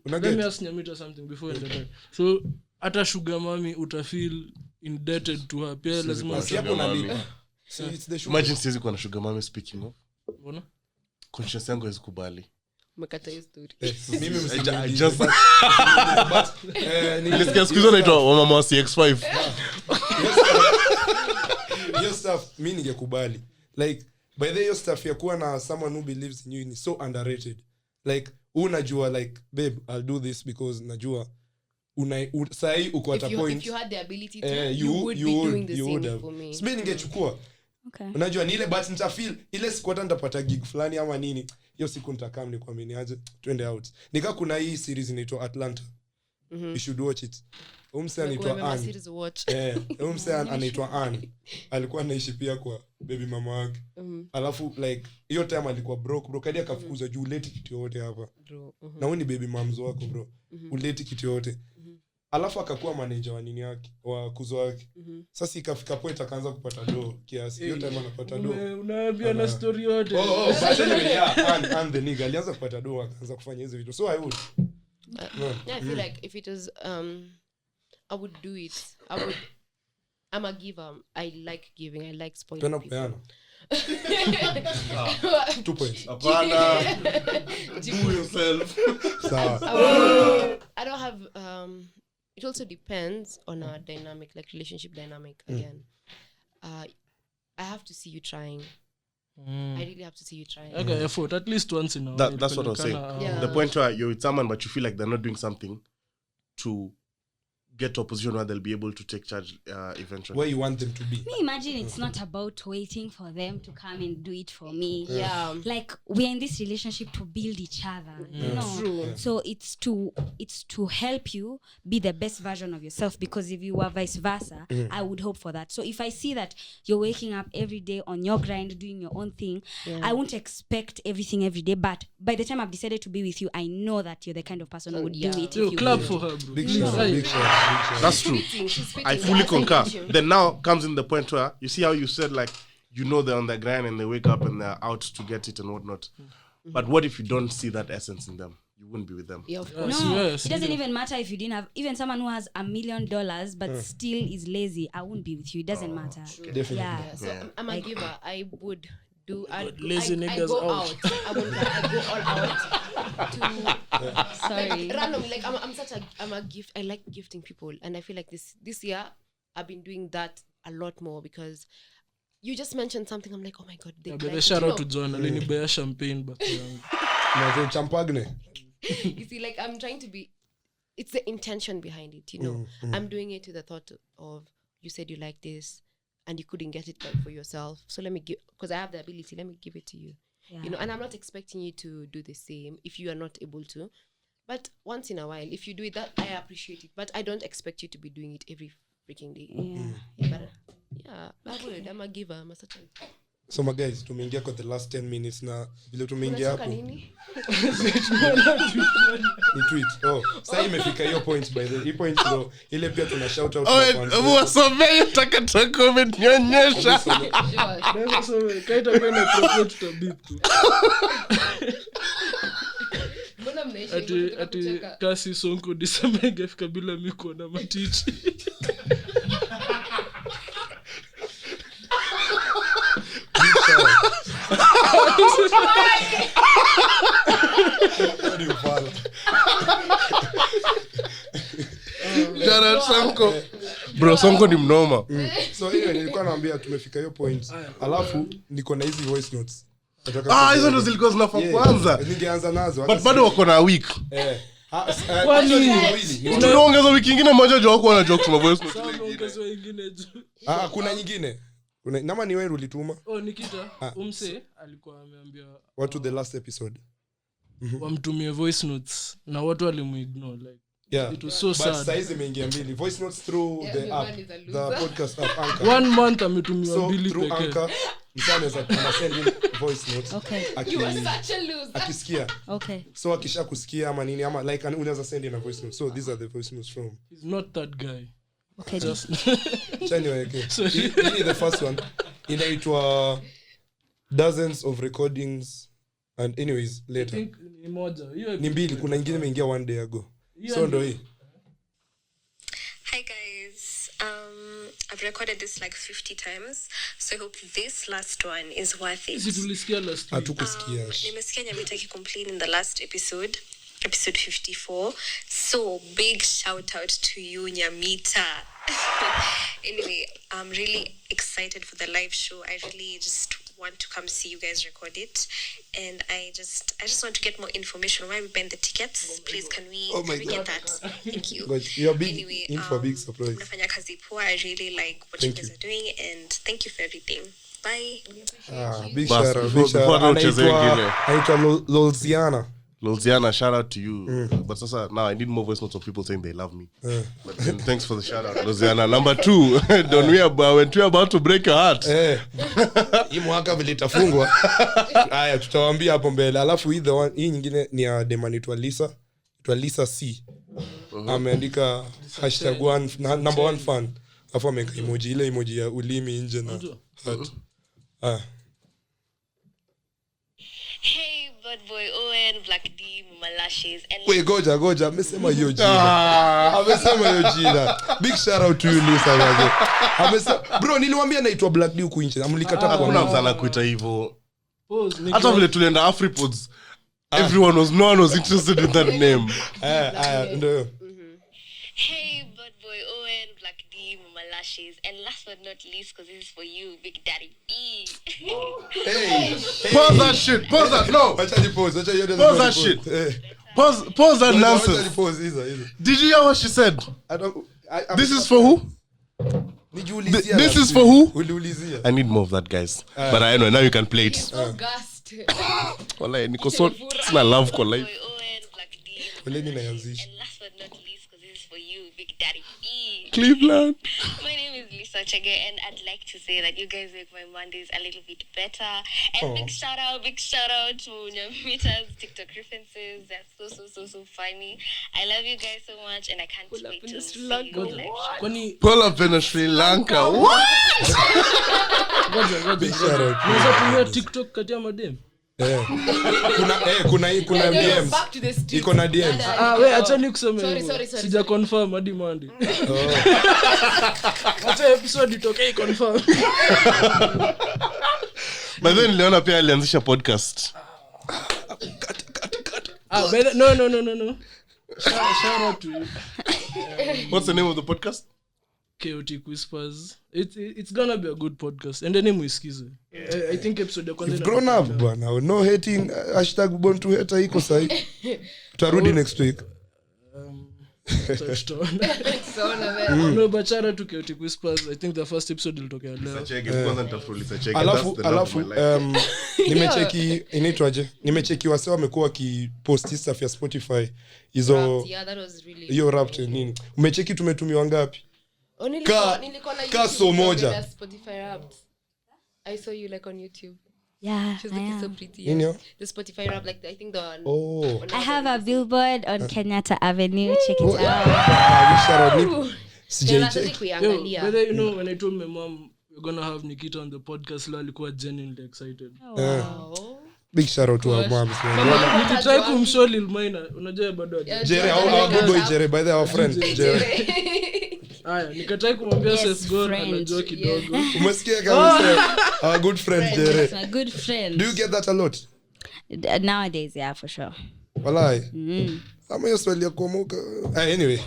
Let me ask Nyamita something before you. So hata sugar mommy utafeel indebted to her, pia lazima hapo nalipa. So it's the sugar. Imagine siwezi kuwa na sugar mommy speaking of. Mbona? Conscience yangu haizikubali. Umekata hiyo story. Mimi I just nilisikia siku hizo naitwa mama wa CX5. Your stuff mimi ningekubali. Like by the your stuff ya kuwa na someone who believes in you is so underrated. Like unajua like, babe, I'll do this because najua sai uko at a point. If you had the ability to, you would be doing the same for me. Mimi ningechukua. Okay. Unajua ni ile but nitafeel ile siku hata nitapata gig fulani ama nini, hiyo siku nitakaa nikwambie aje twende out. Nika kuna hii series inaitwa Atlanta. You should watch it. Umse anaitwa Ann. Umse anaitwa Ann. Alikuwa anaishi pia kwa baby mama wake. Alafu like hiyo time alikuwa broke hadi akafukuzwa juu uleti kitu yote hapa. Na wewe ni baby moms wako, bro. Uleti kitu yote. Alafu akakuwa manager wa nini yake, wa kuzo wake. Sasa ikafika point akaanza kupata do kiasi. Hiyo time anapata do. Unaambia na story yote. But anyway, and the nigga alianza kupata do akaanza kufanya hizo vitu. So I would. I feel like if it was I would do it. I'm a giver. I like giving. I like spoiling people. 2 points. Apana. Do yourself. I don't have it also depends on our dynamic, like relationship dynamic again. I have to see you trying. I really have to see you try. Okay, effort at least once in a while. That's what I was saying. Yeah. The point where you're with someone but you feel like they're not doing something to get to a position where they'll be able to take charge eventually. Where you want them to be. Me imagine it's not about waiting for them to come and do it for me. Yeah. Like we're in this relationship to build each other, you know. True. So it's to help you be the best version of yourself, because if you were vice versa, I would hope for that. So if I see that you're waking up every day on your grind, doing your own thing, I won't expect everything every day. But by the time I've decided to be with you, I know that you're the kind of person who would do it. Yo, if you clap would. for her, bro. Big shout. That's true. I fully concur. Then now comes in the point where you see how you said like you know they're on the grind and they wake up and they're out to get it and whatnot. But what if you don't see that essence in them? You wouldn't be with them. Yeah, of course. No, Yes, it doesn't even matter if you didn't have even someone who has $1 million but still is lazy. I wouldn't be with you. It doesn't matter. Definitely. Yeah. So I'm a giver. I would do. I lazy niggas go out. I go all out to Sorry. like randomly. Like I'm a gift. I like gifting people, and I feel like this year I've been doing that a lot more because you just mentioned something. I'm like, oh my god, they But like the it, shout you out to know? John. Alinibea champagne back Champagne. You see, like I'm trying to be. It's the intention behind it, you know. I'm doing it to the thought of you said you like this, and you couldn't get it like for yourself. So let me give, because I have the ability. Let me give it to you. Yeah. You know, and I'm not expecting you to do the same if you are not able to. But once in a while, if you do it, that I appreciate it. But I don't expect you to be doing it every freaking day. Yeah. But I would. I'm a giver. I'm a certain. So my guys, tumeingia kwa the last 10 minutes na vile tumeingia Unataka hapo. nini? Ni tweet. Oh, sasa imefika hiyo point by the way. Hii point ndo ile pia tuna shout out Oh, kwa fans. wasomee takata comment nionyesha. Sure. So kaita kwenda propose tutabip tu. Mbona mnaishi? Ati kasi Sonko December ingefika bila mimi kuona matiti. Jana Sonko. Bro, Sonko ni mnoma. So hiyo nilikuwa naambia tumefika hiyo point. Alafu niko na hizi voice notes. Hizo ndo zilikuwa zinafaa kwanza. Ningeanza nazo. But bado wako na week. Tunaongeza wiki nyingine moja juu wako wanajua kusoma voice notes. Ongezwa ingine juu. Kuna nyingine. Nama ni wewe ulituma. Nikita, umse alikuwa ameambia What to the last episode. wamtumie voice notes na watu walimuignore like. Yeah. It was so But sad. size imeingia mbili. Voice notes through the your app. man is a The loser. podcast app Anchor. 1 month ametumiwa So mbili through pekee. Anchor, msana send in voice notes. Okay. You are such a loser. Akisikia. Okay. So akisha kusikia ama nini ama like unaweza send in a voice note. So these are the voice notes from. He's not that guy. Okay. Just Anyway, hii the first one inaitwa dozens of recordings and anyways I later. think ni moja. Hiyo Ni mbili, kuna ingine imeingia 1 day ago. Yeah, So ndo hii. Hi guys, I've recorded this like 50 times, so I hope this last one is worth it. sisi tulisikia last week. Hatukusikia. Nimesikia Nyamita complain in the last episode 54. So big shout out to you, Nyamita. Anyway, I'm really excited for the live show. I really just want to come see you guys record it, and I just want to get more information. Why we bend the tickets? Please, can we get that? Thank you. But you're big Anyway, in for a big surprise. mnafanya kazi poa. I really like what Thank you guys you. are doing, and thank you for everything. Bye. Big Bas, shout out. before- Big shout before out. tucheze wengine. Anaitwa Lolziana. Lolziana, shout out to you. But sasa, now I need more voice notes of people saying they love me. But then, thanks for the shout out, Lolziana. Number 2, when we're about to break your heart. Hii mwaka vile itafungwa. Haya tutawaambia hapo mbele. Alafu hii nyingine ni ya Demanitwa Lisa. Itwa Lisa C. Ameandika #1 fan. Alafu ameweka emoji, ile emoji ya ulimi nje na heart. Hey, Blood Boy Owen, Black D, Malashes, and Wait, goja, amesema hiyo jina. Amesema hiyo jina. Big shout out to you Lisa gaze. Amesema bro, niliwaambia naitwa Black D huku nje. Amlikataa kwa Hakuna nini? mzana kuita hivyo. Pause, Hata vile tulienda AFRIPODs, no one was interested in that name. Ndio. Hey, Bud Boy Owen, Black D, Mama Lashes, and last but not least, because this is for you, Big Daddy E. Pause that shit. Pause that. No. Pause that shit. Pause that nonsense. Did you hear what she said? This is for who? This is for who? I need more of that, guys. But I know now you can play it. August. Wallahi, niko so sina love kwa life. And last but not least, because this is for you, Big Daddy E. Cleveland. My name is Lisa Chege, and I'd like to say that you guys make my Mondays a little bit better. And big shout out to Nyamita's TikTok references. That's so funny. I love you guys so much, and I can't wait to see you live. Pull up in Sri Lanka. What? Big shout out. Unaweza tumia TikTok kati ya madem? Kuna DMs. Back to the street. Iko na DMs. Wewe acha nikuseme. Sorry. Sija confirm hadi Monday. Acha episode itoke confirm. But then niliona pia alianzisha podcast. No. Shout out to you. What's the name of the podcast? Chaotic Whispers. It's gonna be a good podcast. And the name is Skizo. I think episode ya kwanza. You've grown up, bwana. No hating. #born to hate iko sahi. Tutarudi next week. Touched on. No, but shout out to Chaotic Whispers. I think the first episode will talk leo. Alafu nimecheki inaitwaje? Nimecheki wase wamekuwa kipost stuff ya Spotify. Hizo Yeah, that was really. hiyo rap nini? Umecheki tumetumiwa ngapi? Nilikuwa na Kaso moja. Spotify rap. I saw you like on YouTube. Yeah, She's I looking so am. pretty. Nini yo? The Spotify rap, like I think the one. Oh. I have a billboard on Kenyatta Avenue. Check it out. Sijaicheki. Kuiangalia. Whether you know, when I told my mom we're gonna have Nikita on the podcast, leo alikuwa genuinely excited. Wow. Big shout out to our moms. Nikitry kumshow Lil Minor, unajua bado. Jere, our good boy Jere, by the way, our friend Jere. Haya, nikatry kumwambia Yes, Seth Gore friend. anajua kidogo. Umesikia kama our good friend Jere. My good friend. Do you get that a lot? Nowadays, yeah, for sure. Walai. Ama hiyo swali ya kuamuka. Anyway.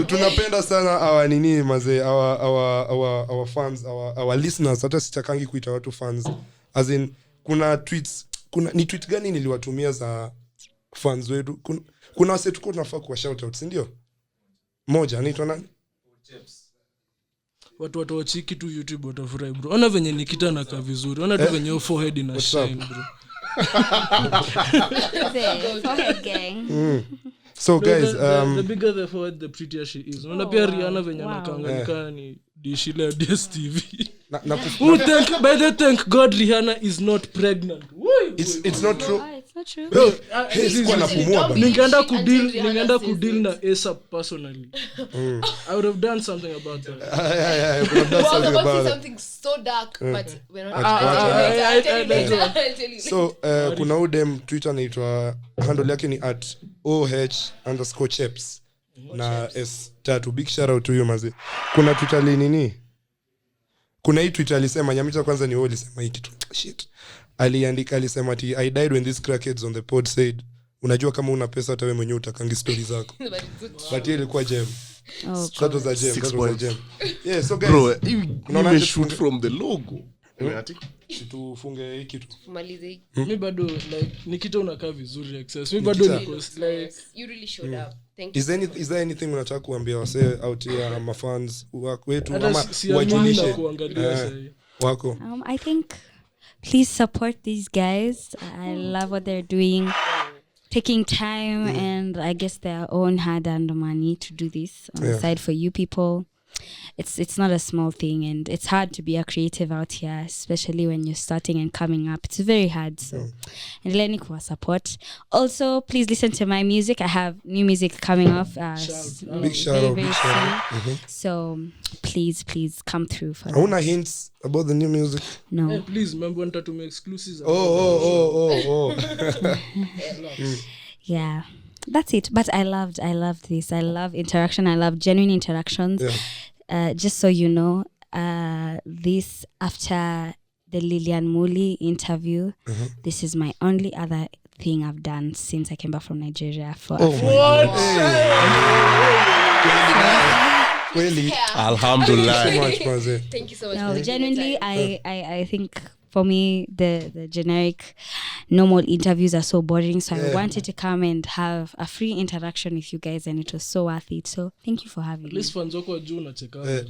Tunapenda sana our nini mazee, our fans, our listeners. Hata sitakangi kuita watu fans. As in kuna tweets, ni tweet gani niliwatumia za fans wetu? Kuna wase tuko tunafaa kuwa shout out, si ndio? Moja anaitwa nani? Watu wachiki tu YouTube watafurahi bro. Ona venye Nikita anakaa vizuri. Ona tu venye forehead ina shine bro. Forehead gang. So guys, the bigger the forehead, the prettier she is. Ona pia Rihanna venye anakaa ni dishile DSTV. Thank God Rihanna is not pregnant. It's not true. It's not true. Bro, sikuwa napumua bana. Ningeenda kudeal na ASAP personally. I would have done something about that. I could have done something about it. Something so dark, but we're not. I'll tell you. So kuna udem Twitter anaitwa handle yake ni @oh_cheps na S3. Big shout out to you mazi. Kuna Twitter nini? Kuna hii Twitter alisema Nyamita kwanza ni wewe alisema hii kitu. Shit. Aliandika alisema ati I died when these crackheads on the pod said unajua kama una pesa hata wewe mwenyewe utakangi stories zako. But ile ilikuwa gem. That was a gem. Yeah, so guys. Bro, you shoot from the logo. Tufunge hiki tu. Malize. Mi bado like Nikita unakaa vizuri excess. Mi bado niko like You really showed up. Thank Is there anything unataka kuambia wase out here my fans wetu ama wajulishe wajulishe kuangalia sasa. wako? I think please support these guys. I love what they're doing. Taking time and I guess their own hard-earned money to do this on the side for you people. It's not a small thing, and it's hard to be a creative out here, especially when you're starting and coming up. It's very hard. So, and let me support. Also, please listen to my music. I have new music coming off. Big shout out. So, please come through for Hauna hints about the new music? No. Hey, please remember to make exclusives. Oh. Yeah. That's it. But I loved this. I love interaction. I love genuine interactions. Just so you know, this after the Lilian Muli interview, this is my only other thing I've done since I came back from Nigeria for Really? Alhamdulillah. Thank you so much. No, genuinely, I think for me the generic normal interviews are so boring, so I wanted to come and have a free interaction with you guys, and it was so worth it. So thank you for having me.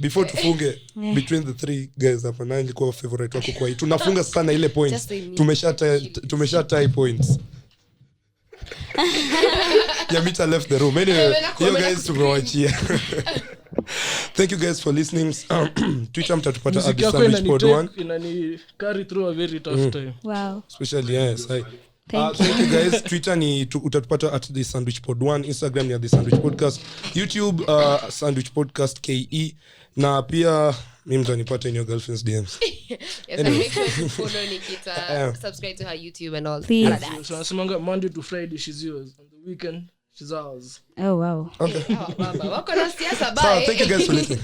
Before tufunge between the three guys hapa, nani kwa favorite wako kwa hii? Tunafunga sana ile points. Tumesha tie points. Yamita left the room. Anyway, you guys tumewachia. Thank you guys for listening. Twitter mtatupata at the Sandwich Pod 1. Inani carry through a very tough time. Wow. Especially yes. Thank you guys. Twitter ni utatupata at the Sandwich Pod 1, Instagram ni at the Sandwich Podcast, YouTube Sandwich Podcast KE, na pia mimi mtanipata in your girlfriend's DMs. Yes, anyway. Make sure to follow Nikita, subscribe to her YouTube and all. Please. So nasemanga Monday to Friday she's yours, on the weekend she's ours. Oh wow. Okay. Wako na siasa, bye. So, thank you guys for listening.